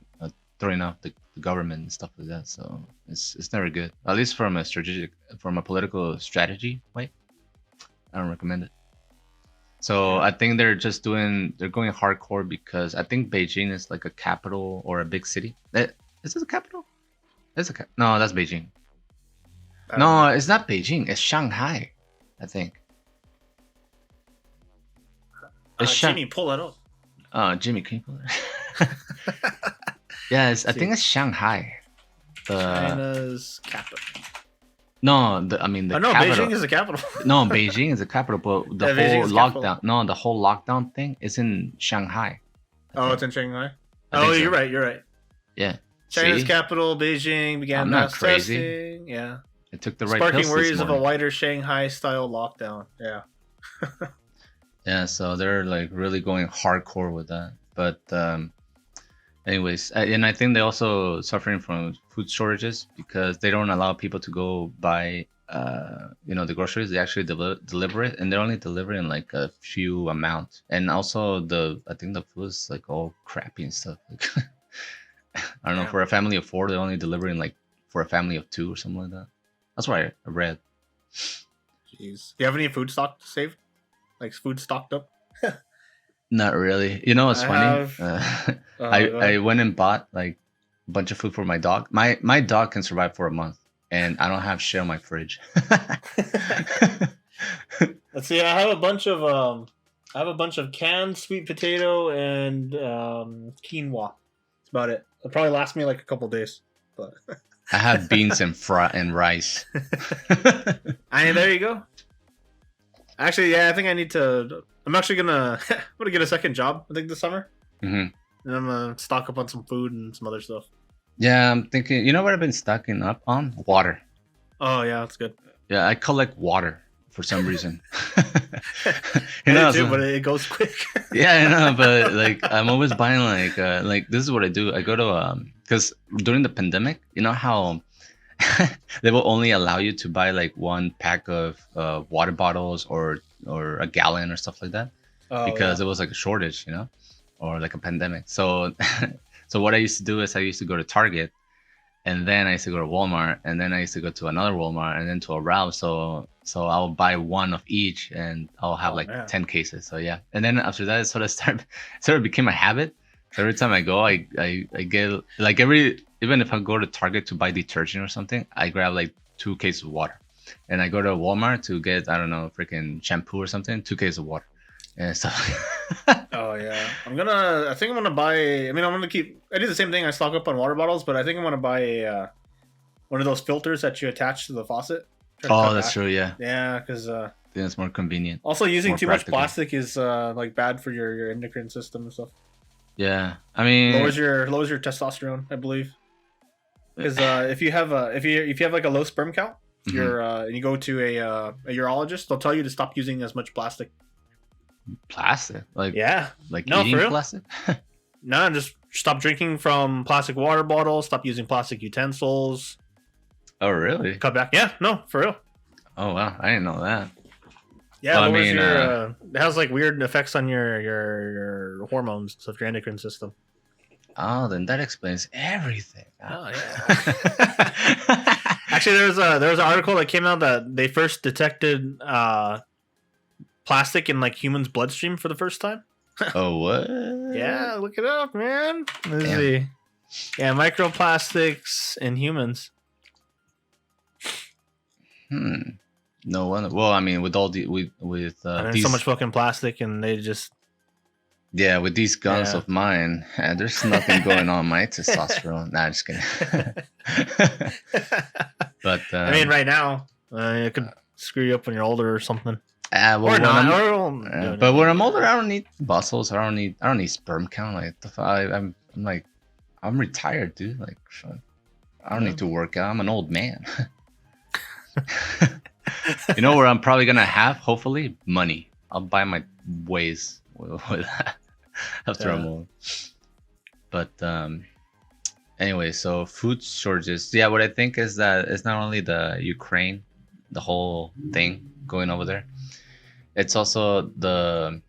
government and stuff like that. So it's never good. At least from a political strategy way, I don't recommend it. So I think they're going hardcore because I think Beijing is like a capital or a big city. Is this a capital? No, that's Beijing. No, it's not Beijing. It's Shanghai, I think. Jimmy, pull that up. Oh, Jimmy, can you pull it? Yeah, I think it's Shanghai. China's capital. No, the capital. Beijing is the capital. No, Beijing is the capital, but the whole lockdown. No, the whole lockdown thing is in Shanghai. It's in Shanghai. Oh, you're right. Yeah. China's capital, Beijing, began mass crazy. testing. Yeah. It took the right sparking worries of a wider Shanghai-style lockdown. Yeah. Yeah, so they're like really going hardcore with that. But anyways, and I think they're also suffering from food shortages because they don't allow people to go buy the groceries. They actually deliver it, and they're only delivering like a few amounts. And also I think the food is like all crappy and stuff. Like, I don't know, for a family of 4, they're only delivering like for a family of 2 or something like that. That's what I read. Jeez. Do you have any food stock saved? Like food stocked up? Not really. You know what's funny? I went and bought like a bunch of food for my dog. My dog can survive for a month, and I don't have shit on my fridge. Let's see. I have a bunch of canned sweet potato and quinoa. That's about it. It'll probably last me like a couple days. But I have beans and rice. There you go. Actually, yeah, I think I need to. I'm actually gonna get a second job. I think this summer, and I'm gonna stock up on some food and some other stuff. Yeah, I'm thinking. You know what I've been stocking up on? Water. Oh yeah, that's good. Yeah, I collect water for some reason. But it goes quick. Yeah, I know, but like I'm always buying like this is what I do. I go to because during the pandemic, you know how they will only allow you to buy like 1 pack of water bottles or a gallon or stuff like that because it was like a shortage, or like a pandemic. So so what I used to do is I used to go to Target, and then I used to go to Walmart, and then I used to go to another Walmart, and then to a Ralph. So I'll buy 1 of each, and I'll have 10 cases. So yeah, and then after that, it sort of became a habit. So every time I go, I get like even if I go to Target to buy detergent or something, I grab like 2 cases of water, and I go to Walmart to get freaking shampoo or something, 2 cases of water, and stuff. Oh yeah, I think I'm gonna buy. I'm gonna keep. I do the same thing. I stock up on water bottles, but I think I'm gonna buy one of those filters that you attach to the faucet. Oh, that's true. Yeah. Yeah, because think it's more convenient. Also, using too much plastic is like bad for your endocrine system and stuff. Yeah, I mean, lowers your testosterone, I believe. Because if you have like a low sperm count, and you go to a urologist, they'll tell you to stop using as much plastic. Plastic, like eating plastic. No, just stop drinking from plastic water bottles. Stop using plastic utensils. Oh, really? Cut back. Yeah, no, for real. Oh wow, I didn't know that. Yeah, well, it has like weird effects on your hormones, stuff, your endocrine system. Oh, then that explains everything. Oh yeah. Actually, there was an article that came out that they first detected plastic in like humans' bloodstream for the first time. Oh, what? Yeah, look it up, man. Let's see. Yeah, microplastics in humans. No wonder. Well, I mean, with all the with so much fucking plastic, and they just with these guns of mine, there's nothing going on my testosterone. Nah, just kidding. But I mean, right now, it could screw you up when you're older or something. Or not. But when I'm older, I don't need muscles. I don't need sperm count. Like I'm retired, dude. Like I don't need to work out. I'm an old man. You know where I'm probably gonna have, hopefully, money. I'll buy my ways with that after I'm old. But anyway, so food shortages. Yeah, what I think is that it's not only the Ukraine, the whole thing going over there. It's also the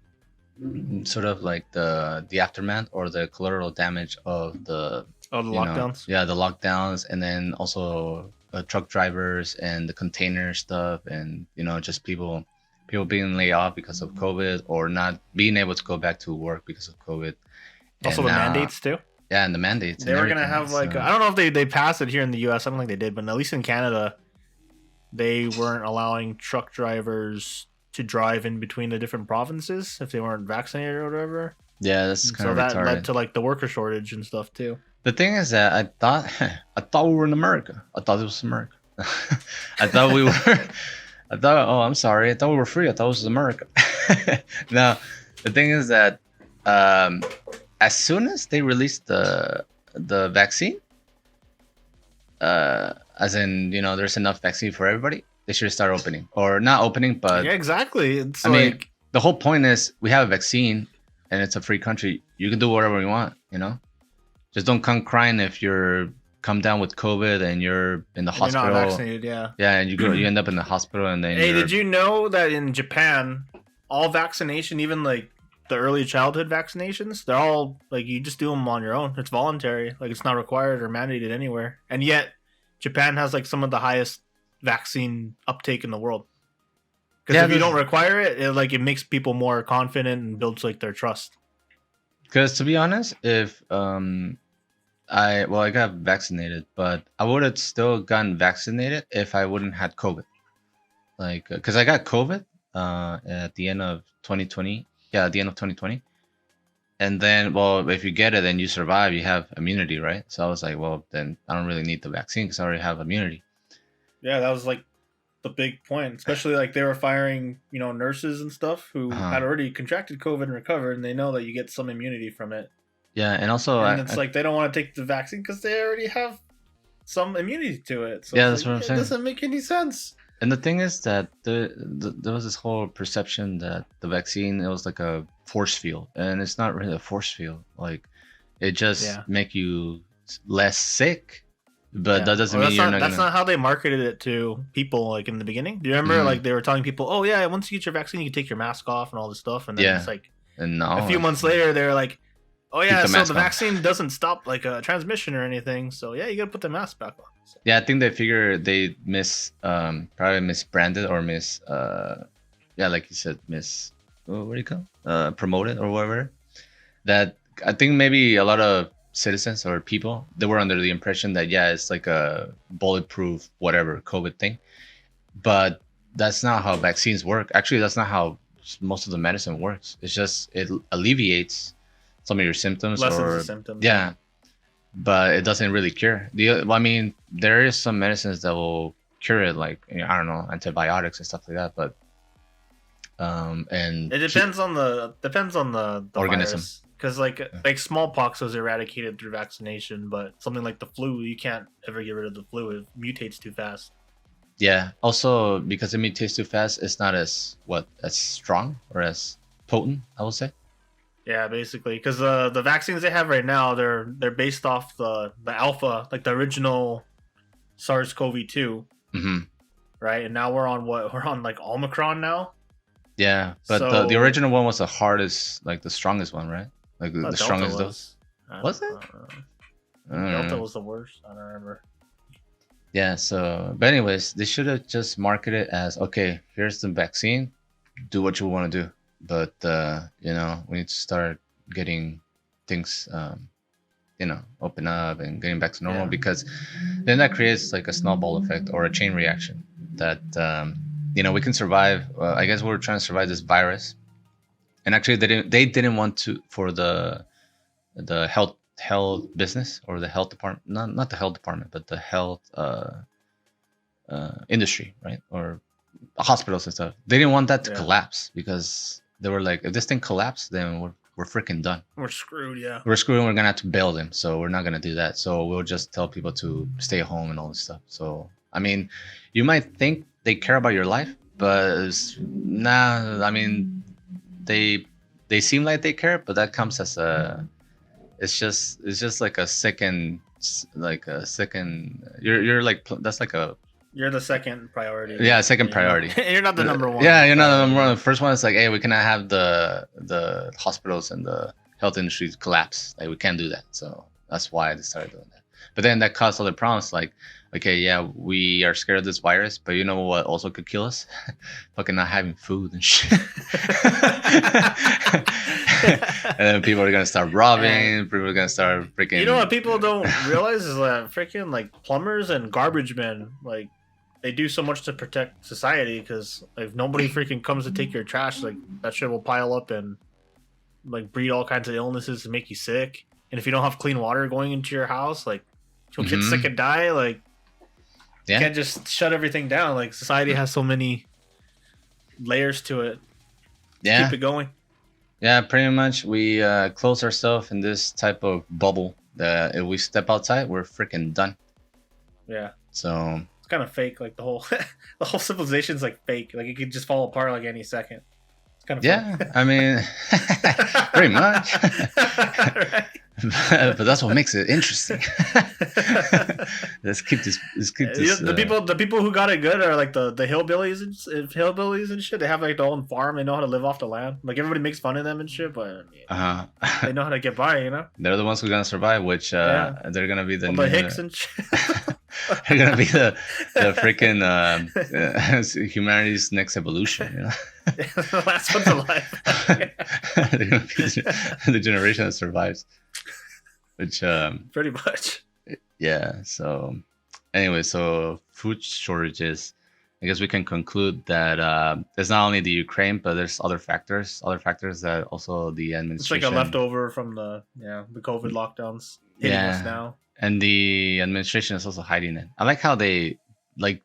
sort of like the aftermath or the collateral damage of the lockdowns. The lockdowns, and then also truck drivers and the container stuff, and just people being laid off because of COVID or not being able to go back to work because of COVID. Also the mandates too. Yeah, and the mandates. They were gonna have like I don't know if they passed it here in the U.S. I don't think they did, but at least in Canada, they weren't allowing truck drivers to drive in between the different provinces if they weren't vaccinated or whatever. Yeah, that's kind of retarded. So that led to like the worker shortage and stuff too. The thing is that I thought we were in America. I thought it was America. I thought we were. I'm sorry. I thought we were free. I thought it was America. Now, the thing is that as soon as they released the vaccine, as in, there's enough vaccine for everybody, they should start opening, or not opening, but yeah, exactly. It's I mean, the whole point is we have a vaccine and it's a free country. You can do whatever you want, just don't come crying if you're come down with COVID and you're in the hospital. You're not vaccinated, yeah. Yeah, and you end up in the hospital, and then. Hey, did you know that in Japan, all vaccination, even like the early childhood vaccinations, they're all like you just do them on your own. It's voluntary, like it's not required or mandated anywhere. And yet, Japan has like some of the highest vaccine uptake in the world. Because if you don't require it, it makes people more confident and builds like their trust. Because to be honest, if I got vaccinated, but I would have still gotten vaccinated if I wouldn't had COVID. Like, because I got COVID at the end of 2020. Yeah, at the end of 2020. And then, well, if you get it, then you survive. You have immunity, right? So I was like, well, then I don't really need the vaccine because I already have immunity. Yeah, that was like the big point. Especially like they were firing, nurses and stuff who had already contracted COVID and recovered, and they know that you get some immunity from it. Yeah, and also, it's like they don't want to take the vaccine because they already have some immunity to it. So yeah, that's what I'm saying. It doesn't make any sense. And the thing is that there was this whole perception that the vaccine, it was like a force field, and it's not really a force field. Like, it just make you less sick, but that doesn't mean you're not. That's not how they marketed it to people. Like in the beginning, do you remember? Like they were telling people, "Oh yeah, once you get your vaccine, you can take your mask off and all this stuff." And then it's like, and no, a few months later, they're like, "Oh yeah, so the vaccine doesn't stop like a transmission or anything. So yeah, you gotta put the mask back on." So. Yeah, I think they figure they probably misbranded or like you said, what do you call promoted or whatever. That I think maybe a lot of citizens or people, they were under the impression that it's like a bulletproof whatever COVID thing, but that's not how vaccines work. Actually, that's not how most of the medicine works. It's just it alleviates some of your symptoms, lessens the symptoms. Yeah, but it doesn't really cure. I mean, there is some medicines that will cure it, like I don't know, antibiotics and stuff like that. But and it depends on the organism. Because like smallpox was eradicated through vaccination, but something like the flu, you can't ever get rid of the flu. It mutates too fast. Yeah. Also, because it mutates too fast, it's not as strong or as potent, I would say. Yeah, basically, because the vaccines they have right now, they're based off the alpha, like the original SARS-CoV-2, right? And now we're on like Omicron now. Yeah, but the original one was the hardest, like the strongest one, right? Like the strongest dose. Was it? Delta was the worst. I don't remember. Yeah. So, but anyways, they should have just marketed it as, okay, here's the vaccine. Do what you want to do. But we need to start getting things open up and getting back to normal, because then that creates like a snowball effect or a chain reaction that we can survive. I guess we're trying to survive this virus, and actually they didn't want to, for the health business or the health department, not the health department, but the health industry, right, or hospitals and stuff. They didn't want that to collapse, because they were like, if this thing collapses, then we're freaking done. We're screwed, yeah. We're screwed, and we're gonna have to bail them. So we're not gonna do that. So we'll just tell people to stay home and all this stuff. So I mean, you might think they care about your life, but nah. I mean, they seem like they care, but that comes as it's just like a second. You're like, that's like a. You're the second priority. Yeah, second priority. You're not the number one. Yeah, you're not the number one. The first one is like, hey, we cannot have the hospitals and the health industry collapse. Like, we can't do that. So that's why they started doing that. But then that caused other problems. Like, okay, yeah, we are scared of this virus, but you know what also could kill us? Fucking not having food and shit. And then people are gonna start robbing. People are gonna start freaking. You know what people don't realize is that freaking like plumbers and garbage men, like, they do so much to protect society, because if nobody freaking comes to take your trash, like, that shit will pile up and like breed all kinds of illnesses and make you sick. And if you don't have clean water going into your house, like, you'll get sick and die. Like, you can't just shut everything down. Like, society has so many layers to it. Yeah, keep it going. Yeah, pretty much. We close ourselves in this type of bubble that if we step outside, we're freaking done. Yeah. So it's kind of fake. Like the whole the whole civilization's like fake. Like it could just fall apart like any second. It's kind of yeah. I mean, pretty much. Right? But that's what makes it interesting. Let's keep this. The people who got it good are like the hillbillies and shit. They have like their own farm. They know how to live off the land. Like everybody makes fun of them and shit, but they know how to get by. You know, they're the ones who are gonna survive. Which they're gonna be the Hicks and shit. They're gonna be the freaking humanity's next evolution. You know? The last one's alive. They're gonna be the generation that survives. Which pretty much. Yeah. So anyway, so food shortages. I guess we can conclude that it's not only the Ukraine, but there's other factors that also the administration. It's like a leftover from the COVID lockdowns hitting us now. And the administration is also hiding it. I like how they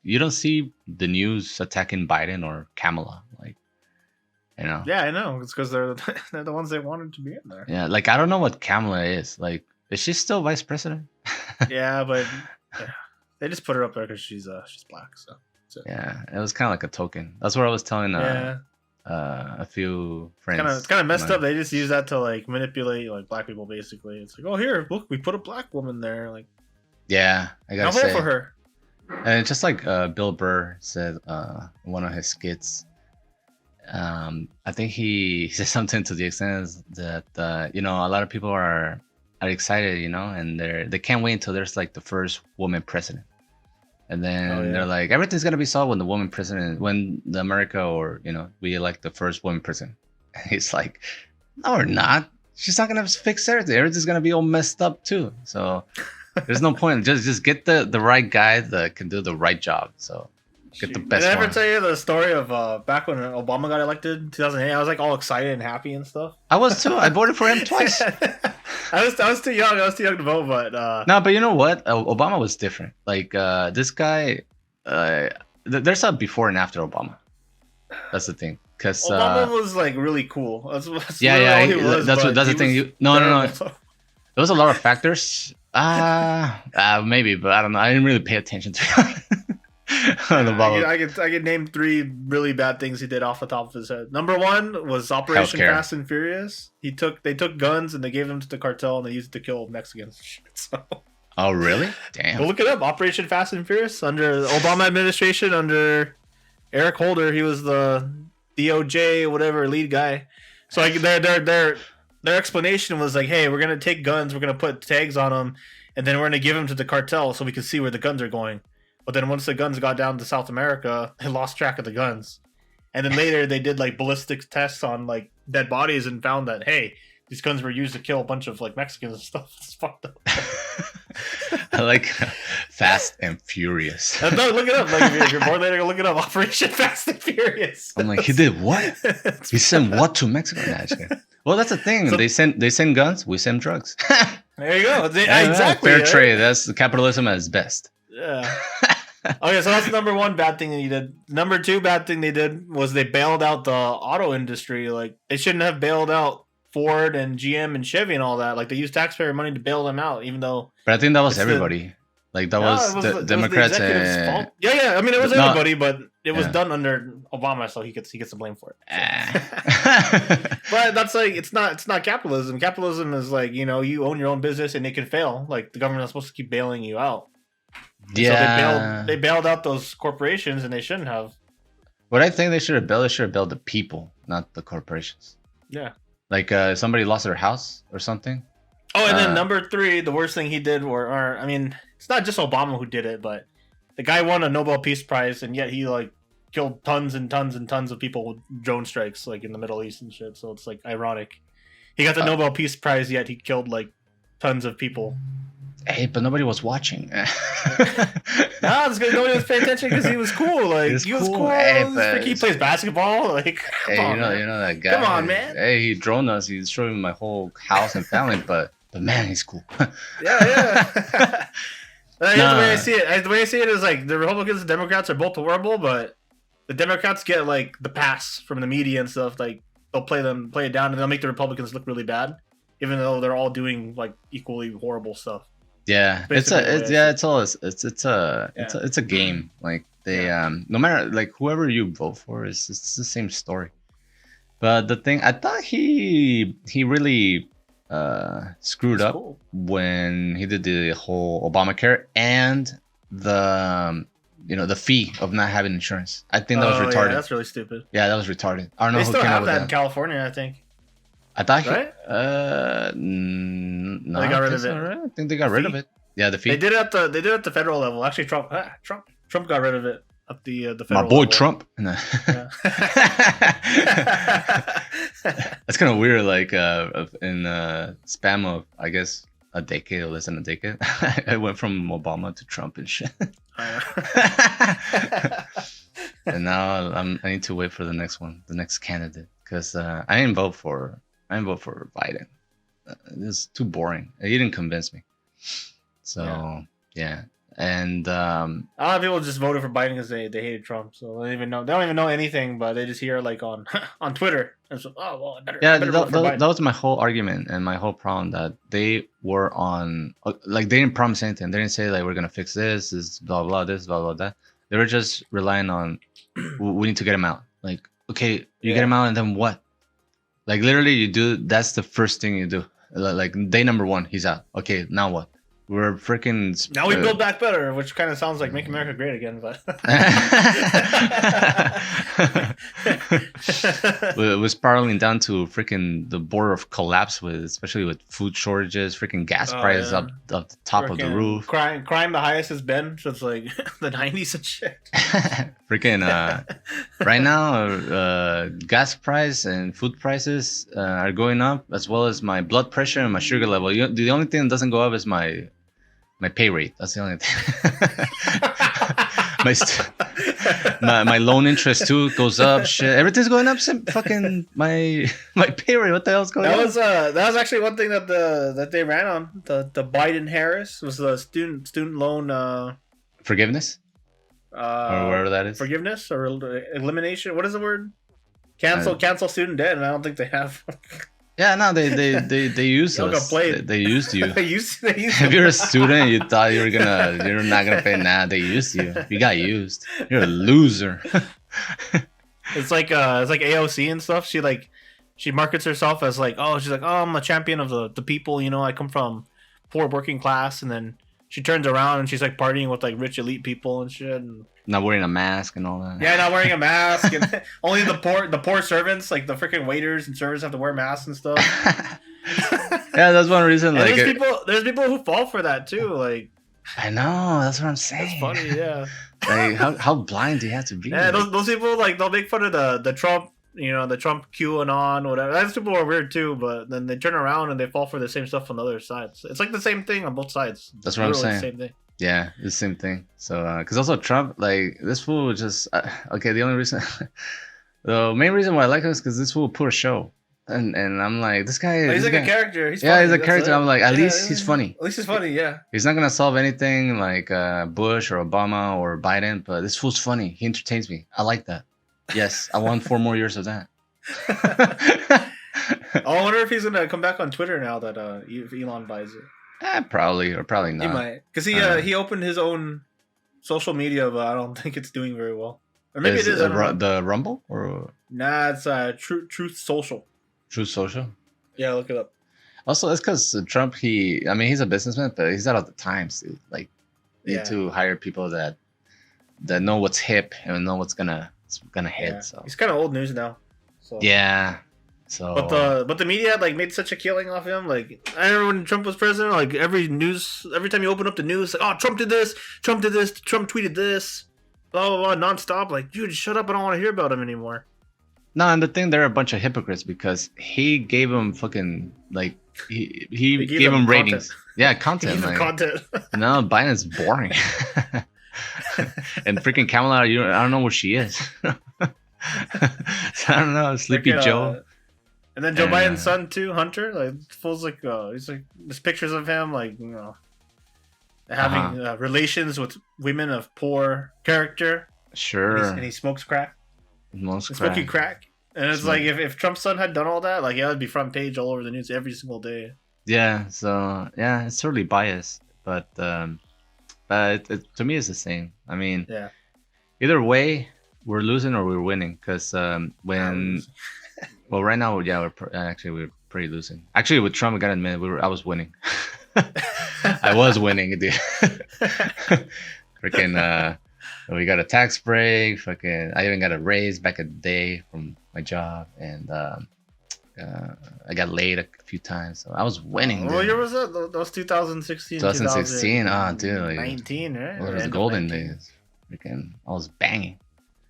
you don't see the news attacking Biden or Kamala, you know. Yeah, I know. It's because they're the ones they wanted to be in there. Yeah, I don't know what Kamala is. Is she still vice president? Yeah, but they just put her up there because she's black. So yeah, it was kind of like a token. That's what I was telling a few friends. It's kind of messed up. They just use that to manipulate black people. Basically, it's like, oh, here, look, we put a black woman there. Yeah, I gotta say, vote for her. And it's just like Bill Burr said in one of his skits. I think he said something to the extent that a lot of people are excited, and they can't wait until there's the first woman president, and then they're like, everything's gonna be solved when the woman president, when the America or we elect the first woman president. And he's like, no, we're not. She's not gonna fix everything. Everything's gonna be all messed up too. So there's no point. Just get the right guy that can do the right job. So get the best. Did I ever tell you the story of back when Obama got elected in 2008? I was all excited and happy and stuff. I was too. I voted for him twice. I was too young. I was too young to vote, but no. But you know what? Obama was different. This guy. There's a before and after Obama. That's the thing. Because Obama was really cool. That's that's the thing. No. There was a lot of factors. Maybe, but I don't know. I didn't really pay attention to it. I could name 3 really bad things he did off the top of his head. Number 1 was Operation Fast and Furious. They took guns and they gave them to the cartel and they used it to kill Mexicans. So. Oh really? Damn. Go look it up. Operation Fast and Furious under the Obama administration under Eric Holder. He was the DOJ whatever lead guy. So their explanation was hey, we're gonna take guns, we're gonna put tags on them, and then we're gonna give them to the cartel so we can see where the guns are going. But then once the guns got down to South America, they lost track of the guns. And then later they did ballistics tests on dead bodies and found that, hey, these guns were used to kill a bunch of Mexicans and stuff. It's fucked up. I like Fast and Furious. No, look it up. If you're bored later, look it up. Operation Fast and Furious. I'm he did what? He sent what to Mexico? Well, that's the thing. So, they send guns. We send drugs. There you go. Exactly. Fair trade. That's capitalism at its best. Yeah. Okay, so that's number 1 bad thing that he did. Number 2 bad thing they did was they bailed out the auto industry. They shouldn't have bailed out Ford and GM and Chevy and all that. They used taxpayer money to bail them out, even though. But I think that was everybody. Was the Democrats. Fault. Yeah. I mean, it was everybody, but it was done under Obama, so he gets the blame for it. So. But that's it's not capitalism. Capitalism is you own your own business and it can fail. The government is supposed to keep bailing you out. Yeah. So they bailed out those corporations, and they shouldn't have. What I think they should have bailed the people, not the corporations. Yeah. Somebody lost their house or something. Oh, and then number 3, the worst thing he did, I mean, it's not just Obama who did it, but the guy won a Nobel Peace Prize, and yet he killed tons and tons and tons of people with drone strikes, in the Middle East and shit. So it's ironic. He got the Nobel Peace Prize, yet he killed tons of people. Hey, but nobody was watching. Nobody was paying attention because he was cool. He was cool. Hey, he plays basketball. Hey, you know that guy. Come on, man. Hey, he droned us. He's showing my whole house and family, but man, he's cool. Yeah. The way I see it is the Republicans and Democrats are both horrible, but the Democrats get the pass from the media and stuff. They'll play it down, and they'll make the Republicans look really bad, even though they're all doing equally horrible stuff. Yeah, it's a game. Like they no matter like whoever you vote for it's the same story. But the thing I thought he really screwed up when he did the whole Obamacare and the the fee of not having insurance. I think that was retarded. Yeah, that's really stupid. Yeah, that was retarded. I don't know they who still came have up with that in California, I think. I thought right? No, they got rid of it. Right. I think they got rid of it. Yeah, the fee. They did it at the federal level. Actually, Trump got rid of it at the federal My boy level. Trump. No. That's kind of weird. Like in span of I guess a decade or less than a decade, I went from Obama to Trump and shit. And now I need to wait for the next one, the next candidate, because I didn't vote for Biden. It's too boring. He didn't convince me. So yeah. And a lot of people just voted for Biden because they hated Trump, so they don't even know anything, but they just hear like on Twitter and so I better vote for Biden. That was my whole argument and my whole problem, that they were on like they didn't promise anything. They didn't say like we're gonna fix this blah blah this blah blah that. They were just relying on we need to get him out. Like okay, you get him out and then what? Like literally that's the first thing you do. Like day number 1, he's out. Okay, now what? We're freaking... Now we build back better, which kind of sounds like Make America Great Again, but... We're spiraling down to freaking the border of collapse, especially with food shortages, freaking gas prices up the top of the roof. Crime the highest has been since like the 90s and shit. Freaking right now, gas price and food prices are going up, as well as my blood pressure and my sugar level. The only thing that doesn't go up is my pay rate. That's the only thing. my loan interest too goes up. Shit, everything's going up. Fucking my pay rate. What the hell's going on? That was actually one thing that they ran on. The Biden Harris was the student loan forgiveness, or whatever that is. Forgiveness or elimination. What is the word? Cancel student debt, and I don't think they have. Yeah, no, they used us. They used you. they used if you're a student, you thought you're not gonna pay. Nah, they used you. You got used. You're a loser. It's like AOC and stuff. She markets herself as like, she's like, I'm a champion of the people. You know, I come from poor working class, and then she turns around and she's like partying with like rich elite people and shit. And not wearing a mask and all that. Yeah, not wearing a mask, and only the poor servants, like the freaking waiters and servers, have to wear masks and stuff. Yeah, that's one reason. And like there's people who fall for that too. Like I know, that's what I'm saying. It's funny, yeah. Like how blind do you have to be? Yeah, those people like they'll make fun of the Trump, the Trump QAnon, whatever. Those people are weird too, but then they turn around and they fall for the same stuff on the other sides. It's like the same thing on both sides. That's what I'm saying. The same thing. Yeah, the same thing. So, because also Trump, like this fool just okay. The main reason why I like him is because this fool put a show, and I'm like, this guy. He's like a character. He's funny. He's a character. I'm like, at least he's funny. At least he's funny. Yeah. He's not gonna solve anything like Bush or Obama or Biden, but this fool's funny. He entertains me. I like that. Yes, I want 4 more years of that. I wonder if he's gonna come back on Twitter now that if Elon buys it. Probably or probably not. He might, because he opened his own social media, but I don't think it's doing very well. Or maybe it is. The Rumble or nah, it's Truth Social. Truth Social. Yeah, look it up. Also, it's because Trump. He's a businessman, but he's out of the times, dude. Like, you need to hire people that know what's hip and know what's gonna hit. Yeah. So he's kind of old news now. So. Yeah. So, but the media like made such a killing off him. Like I remember when Trump was president, like every time you open up the news, like Trump did this, Trump tweeted this, blah blah blah, nonstop. Like dude, shut up! I don't want to hear about him anymore. No, and the thing, they're a bunch of hypocrites because he gave him fucking like he gave him ratings. Yeah, content. He gave him content. No, Biden's boring. And freaking Kamala, I don't know where she is. So I don't know, Sleepy Joe. And then Joe Biden's son too, Hunter, like feels like he's like there's pictures of him like having relations with women of poor character. Sure. And he smokes crack. Smoking crack. And it's like if Trump's son had done all that, like it'd be front page all over the news every single day. Yeah. So yeah, it's totally biased. but to me it's the same. I mean, Yeah. either way, we're losing or we're winning. Because when well, right now, yeah, we're pretty losing. Actually, with Trump, I gotta admit, I was winning. I was winning, dude. Freaking, we got a tax break. Fucking, I even got a raise back a day from my job, and I got laid a few times, so I was winning. What year was that? That was 2016. 2016. Oh, dude. 19, right? Those were the golden days. Freaking, I was banging.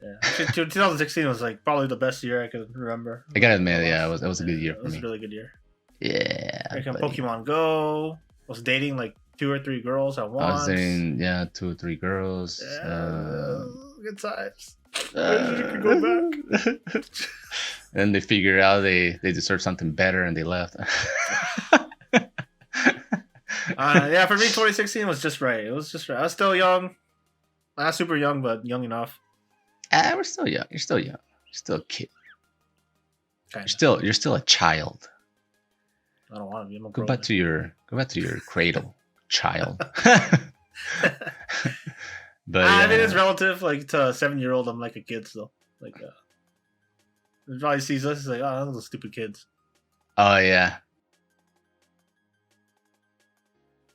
Yeah, actually, 2016 was like probably the best year I could remember. I gotta admit, yeah, it was a good year for me. It was a really good year. Yeah. Pokemon Go. Was dating like 2 or 3 girls at once. I was dating 2 or 3 girls. Yeah, good times. You could go back. And they figured out they deserve something better, and they left. Yeah, for me, 2016 was just right. It was just right. I was still young. Not super young, but young enough. We're still young. You're still young. You're still a kid. Kinda. You're still a child. I don't want to be. I'm a Go back to your cradle, child. But I mean, it's relative. Like to a 7-year-old, I'm like a kid still. Like, he probably sees us. He's like, oh, those stupid kids. Oh yeah.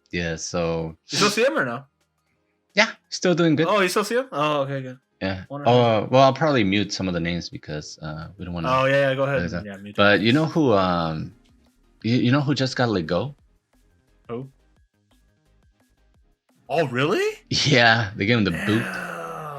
Yeah. So. You still see him or no? Yeah, still doing good. Oh, you still see him? Oh, okay, good. Yeah. Oh, well, I'll probably mute some of the names because we don't want to. Oh yeah, go ahead. Yeah, mute. But you know who you know who just got let go? Who? Oh really? Yeah, they gave him the boot,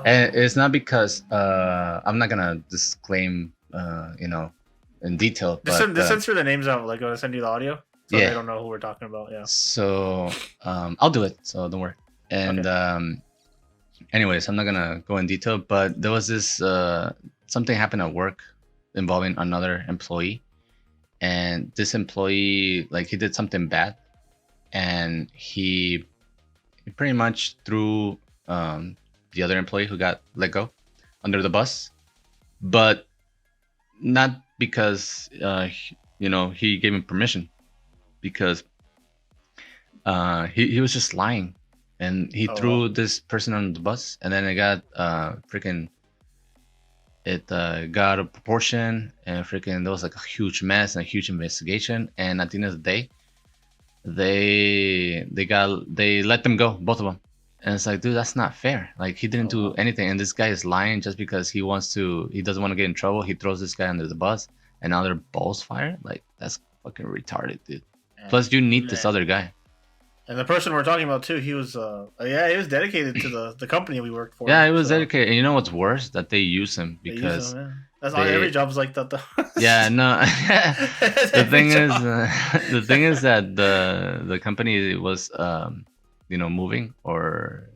and it's not because I'm not gonna disclaim in detail. Just censor the names out. Like, I'm gonna send you the audio, so they don't know who we're talking about. Yeah. So I'll do it. So don't worry. And anyways, I'm not gonna go in detail, but there was this something happened at work involving another employee, and this employee, like, he did something bad, and he pretty much threw the other employee who got let go under the bus, but not because he gave him permission, because he was just lying. And he threw this person on the bus, and then it got got a proportion, and there was like a huge mess and a huge investigation. And at the end of the day, they let them go, both of them. And it's like, dude, that's not fair. Like, he didn't do anything, and this guy is lying just because he doesn't want to get in trouble. He throws this guy under the bus, and now they're balls fired. Like, that's fucking retarded, dude. Plus, you need this other guy. And the person we're talking about too, he was he was dedicated to the company we worked for. Yeah, he was dedicated. And you know what's worse? That they use him because that's not every job's like that though. Yeah, no. The thing is that the company was moving or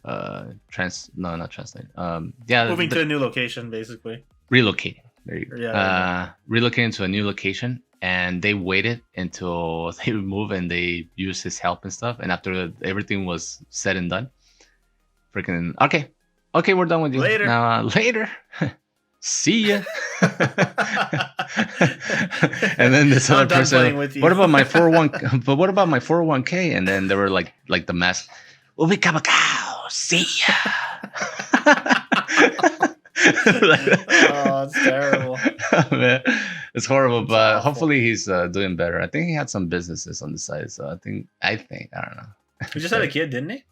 not translating. Moving to a new location, basically. Relocating. There you go. Yeah. Relocating to a new location. And they waited until they would move, and they used his help and stuff. And after everything was said and done, freaking okay, we're done with you. Later. Now, later. See ya. And then this other person, what about my 401? But what about my 401k? And then they were like the mess. Ubicabacao. See ya. Oh, it's terrible. Man, it's horrible, but hopefully he's doing better. I think he had some businesses on the side, so I think I don't know. He just had a kid, didn't he?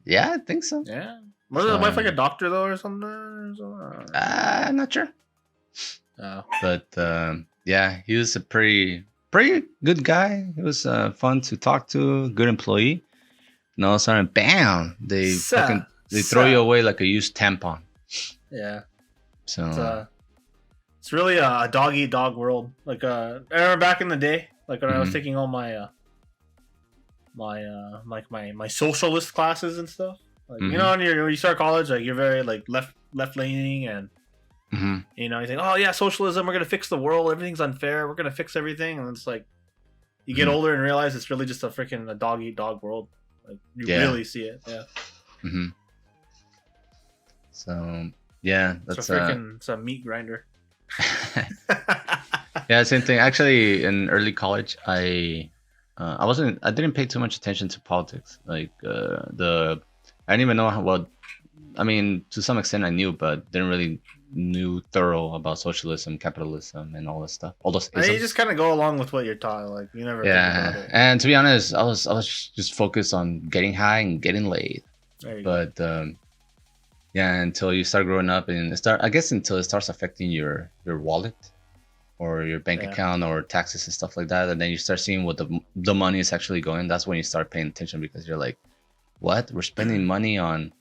Yeah, I think so. Yeah. Was his wife like a doctor though, or something? I'm not sure. Oh. But yeah, he was a pretty good guy. He was fun to talk to, good employee. And all of a sudden, bam! They throw you away like a used tampon. Yeah. So it's really a dog eat dog world. Like I remember back in the day, like when I was taking all my my socialist classes and stuff. Like you know, when you start college, like you're very like left leaning, and you know, you think, oh yeah, socialism, we're gonna fix the world, everything's unfair, we're gonna fix everything, and it's like you get older and realize it's really just a dog eat dog world. Like you really see it. Yeah. So yeah, that's it's a meat grinder. Yeah, same thing. Actually, in early college, I I didn't pay too much attention to politics. Like I didn't even know how well. I mean, to some extent I knew, but didn't really knew thorough about socialism, capitalism, and all this stuff. All those isms. You just kind of go along with what you're taught. Like you never. Yeah, think about it. And to be honest, I was just focused on getting high and getting laid. But yeah, until you start growing up and I guess until it starts affecting your wallet or your bank account or taxes and stuff like that, and then you start seeing what the money is actually going. That's when you start paying attention, because you're like, what? We're spending money on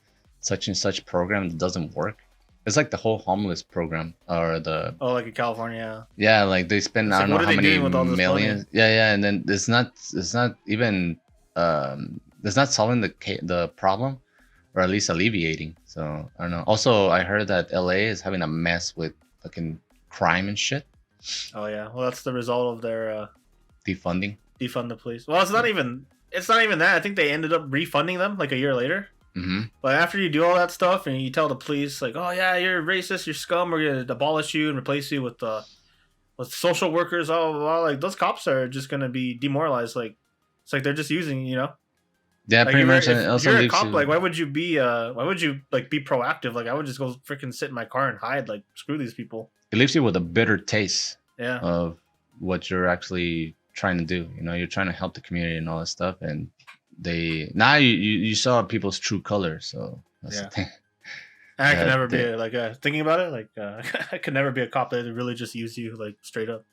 such and such program that doesn't work. It's like the whole homeless program or the like in California. Yeah, like they spend I don't know how many millions. Yeah, and then it's not even it's not solving the problem, or at least alleviating. So I don't know. Also, I heard that LA is having a mess with fucking crime and shit. Oh yeah, well that's the result of their defund the police. Well, it's not even that. I think they ended up refunding them like a year later. Mm-hmm. But after you do all that stuff and you tell the police like, oh yeah, you're racist, you're scum, we're gonna abolish you and replace you with social workers, blah, blah, blah, like those cops are just gonna be demoralized. Like it's like they're just using, you know. Yeah, like pretty much. If you're a cop, like why would you be like be proactive? Like I would just go freaking sit in my car and hide. Like screw these people. It leaves you with a bitter taste. Yeah. Of what you're actually trying to do. You know, you're trying to help the community and all that stuff, and you saw people's true colors. So that's the thing. I could never be thinking about it. Like I could never be a cop that really just use you like straight up.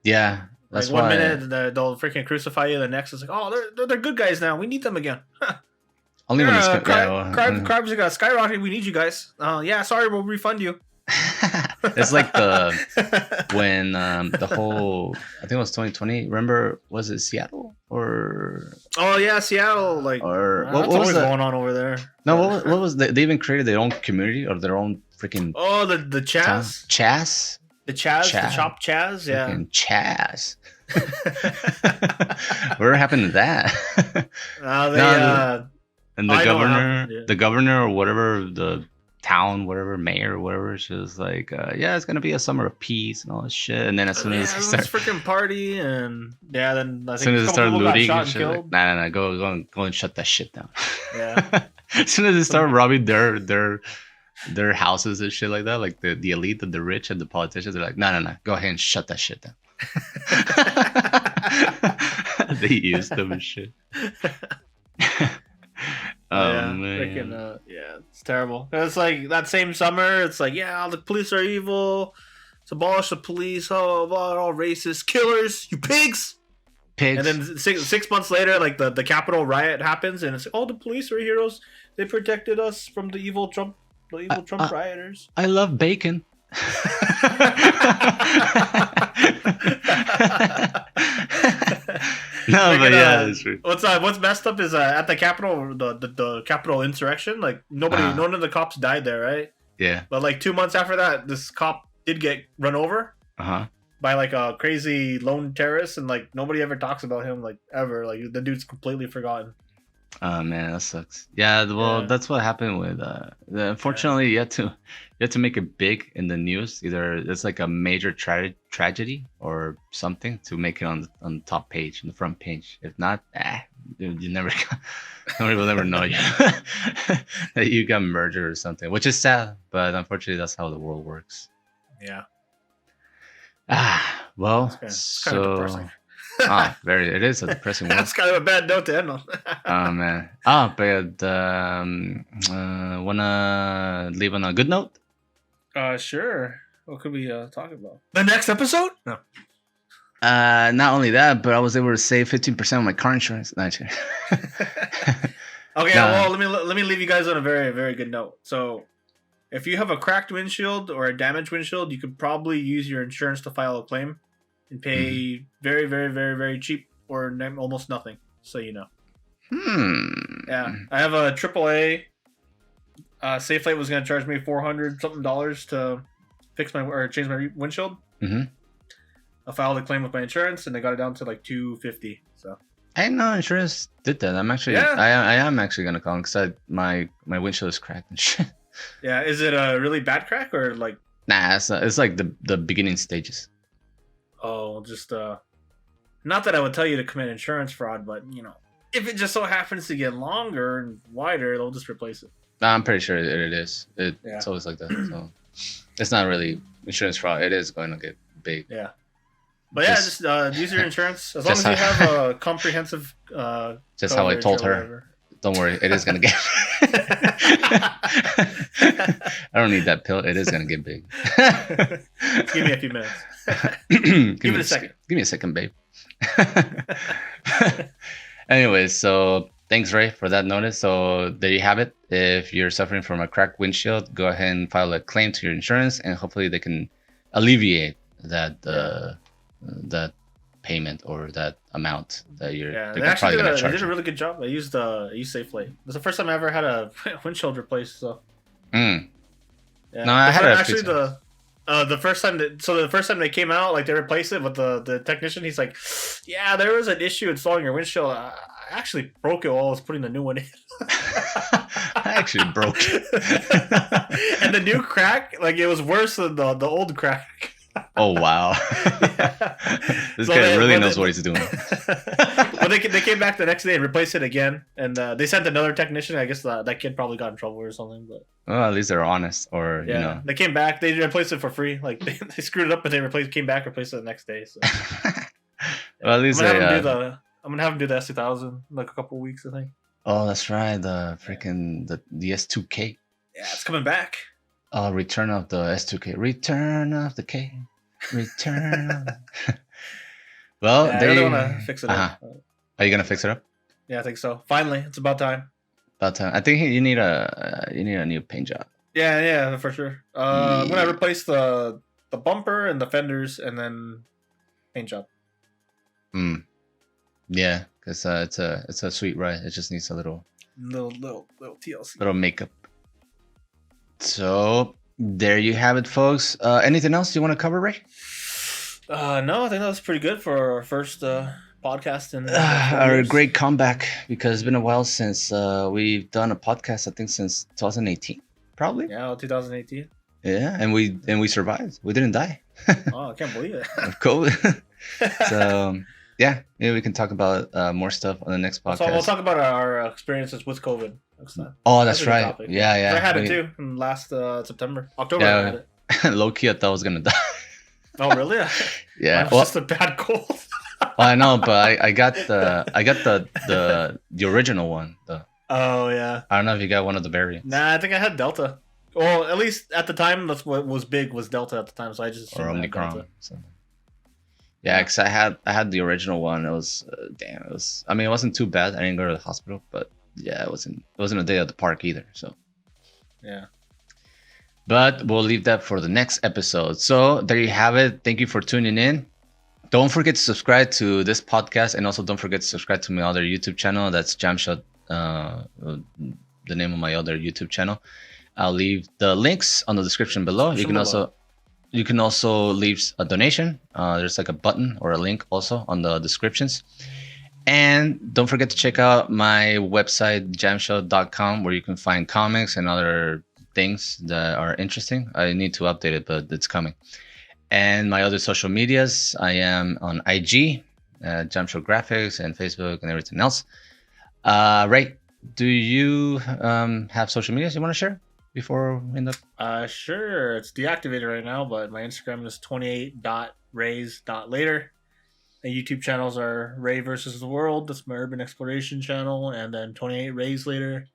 Yeah, that's like 1 minute they'll freaking crucify you. The next is like, oh, they're good guys now. We need them again. Only when it's crimes are gonna skyrocket. We need you guys. Yeah, sorry, we'll refund you. It's like when the whole, I think it was 2020. Remember, was it Seattle or? Oh yeah, Seattle. Like, or what was going on over there? No, what was they even created their own community or their own freaking? Oh, the Chaz. Chaz. The Chaz. The Chop Chaz. Yeah. Freaking Chaz. Whatever happened to that? And the governor or whatever, the town, whatever, mayor, whatever, she was like, yeah, it's gonna be a summer of peace and all this shit. And then as soon as they start freaking party, and then I think as soon as they start looting and shit, like, nah, go and shut that shit down. Yeah. As soon as they start robbing their houses and shit like that, like the elite and the rich and the politicians, they're like, no, go ahead and shut that shit down. They used them and shit. Man. It's terrible. It's like that same summer. It's like, yeah, the police are evil. Let's abolish the police. Oh, all racist killers, you pigs. And then six months later, like the Capitol riot happens, and it's like, oh, the police are heroes. They protected us from the evil Trump rioters. I love bacon. No, but yeah, that's true. What's messed up is at the Capitol, the Capitol insurrection. Like none of the cops died there, right? Yeah. But like 2 months after that, this cop did get run over. By like a crazy lone terrorist, and like nobody ever talks about him like ever. Like the dude's completely forgotten. Oh man, that sucks. Yeah, well, that's what happened with. Unfortunately, you had to make it big in the news. Either it's like a major tragedy or something to make it on the top page, on the front page. If not, you never, nobody will ever know you that you got murdered or something, which is sad. But unfortunately, that's how the world works. Yeah. Well, it's kind of depressing. It is a depressing one. That's kind of a bad note to end on. Oh man. But wanna leave on a good note? Sure. What could we talk about? The next episode? No. Not only that, but I was able to save 15% on my car insurance. No, okay, well, let me leave you guys on a very, very good note. So, if you have a cracked windshield or a damaged windshield, you could probably use your insurance to file a claim and pay very, very, very, very cheap or almost nothing. So you know. Yeah, I have a AAA. SafeLight was going to charge me $400 something to fix change my windshield. I filed a claim with my insurance, and they got it down to like $250. So. I didn't know insurance did that. I'm actually, I am actually going to call them because my windshield is cracked and shit. Yeah, is it a really bad crack or like? Nah, it's like the beginning stages. Oh, just not that I would tell you to commit insurance fraud, but if it just so happens to get longer and wider, they'll just replace it. I'm pretty sure it is. It's always like that. So it's not really insurance fraud. It is going to get big. Yeah. But just use your insurance as long as you have a comprehensive. Just how I told her. Don't worry, it is gonna get. I don't need that pill. It is gonna get big. Give me a few minutes. Give it a second. Give me a second, babe. Anyways, so thanks, Ray, for that notice. So there you have it. If you're suffering from a cracked windshield, go ahead and file a claim to your insurance, and hopefully they can alleviate that that payment or that amount that they're probably going to charge. They did a really good job. I used SafeLate. It was the first time I ever had a windshield replaced. So. Yeah. No, I had actually the first time the first time they came out, like they replaced it, but the technician, he's like, yeah, there was an issue installing your windshield. I actually broke it while I was putting the new one in. I actually broke it. And the new crack, like it was worse than the old crack. Oh wow! This guy really knows what he's doing. But they came back the next day and replaced it again, and they sent another technician. I guess that kid probably got in trouble or something. But at least they're honest, or they came back. They replaced it for free. Like they screwed it up, but they replaced it the next day. So. Well, at least I'm gonna have him do the S2000 in like a couple of weeks, I think. Oh, that's right. The freaking the S2K. Yeah, it's coming back. Return of the S2K. Return of the K. Return of the... Well, I really want to fix it up. Are you going to fix it up? Yeah, I think so. Finally, it's about time. I think you need a new paint job. Yeah, for sure. I'm going to replace the bumper and the fenders and then paint job. Yeah, because it's a sweet ride. It just needs a little TLC. Little makeup. So there you have it, folks. Anything else you want to cover, Ray? No, I think that was pretty good for our first podcast. And our great comeback, because it's been a while since we've done a podcast. I think since 2018, probably. Yeah, 2018. Yeah, and we survived. We didn't die. Oh, I can't believe it. Of COVID. So yeah, maybe we can talk about more stuff on the next podcast. So we'll talk about our experiences with COVID next time. Oh, that's right. Topic. Yeah. I had it too in last October. I had it. Low key, I thought I was gonna die. Oh really? Yeah. It was just a bad cold. Well, I know, but I got the original one. Oh yeah. I don't know if you got one of the variants. Nah, I think I had Delta. Well, at least at the time, that's what was big, was Delta at the time. So I just or Omicron. So. Yeah, because I had the original one. It was it was. I mean, it wasn't too bad. I didn't go to the hospital, but yeah, it wasn't a day at the park either. So yeah. But we'll leave that for the next episode. So there you have it. Thank you for tuning in. Don't forget to subscribe to this podcast, and also don't forget to subscribe to my other YouTube channel. That's jamchaud, the name of my other YouTube channel. I'll leave the links on the description below. You can also leave a donation. There's like a button or a link also on the descriptions. And don't forget to check out my website, jamchaud.com, where you can find comics and other things that are interesting. I need to update it, but it's coming. And my other social medias, I am on IG, jamchaudgraphics, and Facebook and everything else. Ray, do you have social medias you want to share before we end up? Sure. It's deactivated right now, but my Instagram is 28.rays.later. The YouTube channels are Ray versus the World. That's my urban exploration channel. And then 28 Rays later,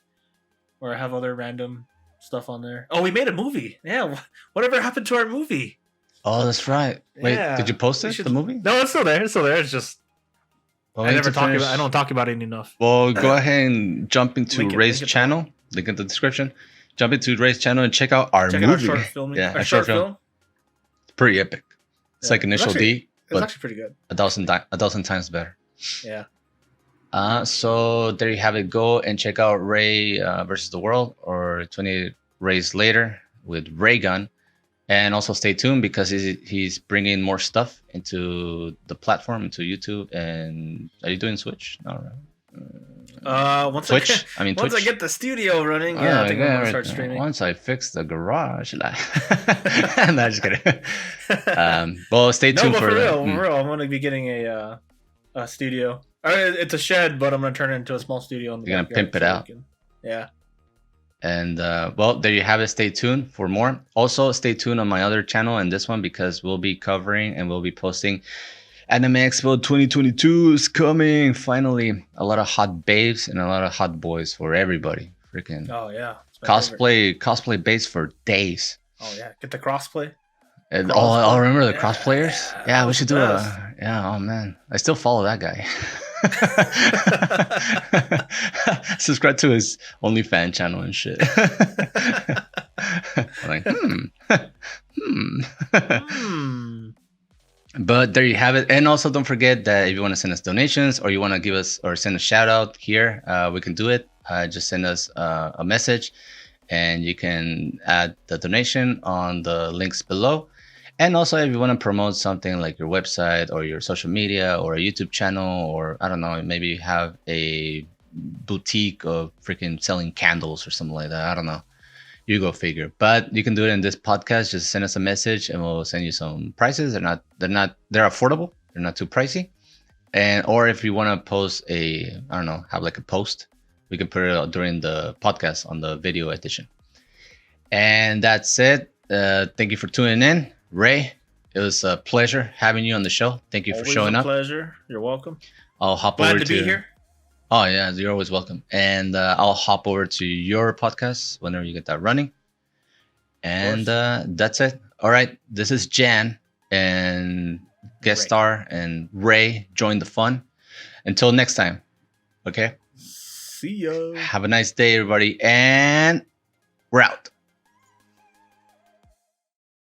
where I have other random stuff on there. Oh, we made a movie. Yeah. Whatever happened to our movie? Oh, that's right. Wait, did you post it? The movie? No, it's still there. It's just I don't talk about it enough. Well, go ahead and jump into Ray's channel. Link in the description. Jump into Ray's channel and check out our movie. Our short film. Yeah, our short film. It's pretty epic. It's like Initial D. It's actually pretty good. A dozen times better. Yeah. So there you have it. Go and check out Ray versus the World, or 28 Rays later with Ray Gun. And also stay tuned, because he's bringing more stuff into the platform, into YouTube. And are you doing Switch? All right. Once Twitch. Once I get the studio running, I think I'm gonna start streaming. Once I fix the garage, no, just kidding. Well, stay tuned for real. I'm gonna be getting a studio. It's a shed, but I'm gonna turn it into a small studio. In the You're gonna pimp it out. Yeah. And well, there you have it. Stay tuned for more. Also, stay tuned on my other channel and this one because we'll be covering and we'll be posting Anime Expo 2022 is coming. Finally, a lot of hot babes and a lot of hot boys for everybody. Freaking yeah, cosplay babes for days. Oh yeah, get the crossplay. And I'll remember the cosplayers. Yeah, we should do oh man, I still follow that guy. Subscribe to his OnlyFans channel and shit. I'm like, But there you have it. And also don't forget that if you want to send us donations or you want to give us or send a shout out here, we can do it. Just send us a message and you can add the donation on the links below. And also if you want to promote something like your website or your social media or a YouTube channel, or I don't know, maybe you have a boutique of freaking selling candles or something like that. I don't know. You go figure. But you can do it in this podcast. Just send us a message and we'll send you some prices. They're affordable. They're not too pricey. And or if you want to post have like a post, we can put it out during the podcast on the video edition. And that's it. Thank you for tuning in. Ray, it was a pleasure having you on the show. Thank you for showing up. Pleasure. You're welcome. I'll hop Glad over to be here. Oh, yeah, you're always welcome. And I'll hop over to your podcast whenever you get that running. And that's it. All right. This is Jan and guest star and Ray join the fun. Until next time. Okay. See ya. Have a nice day, everybody. And we're out.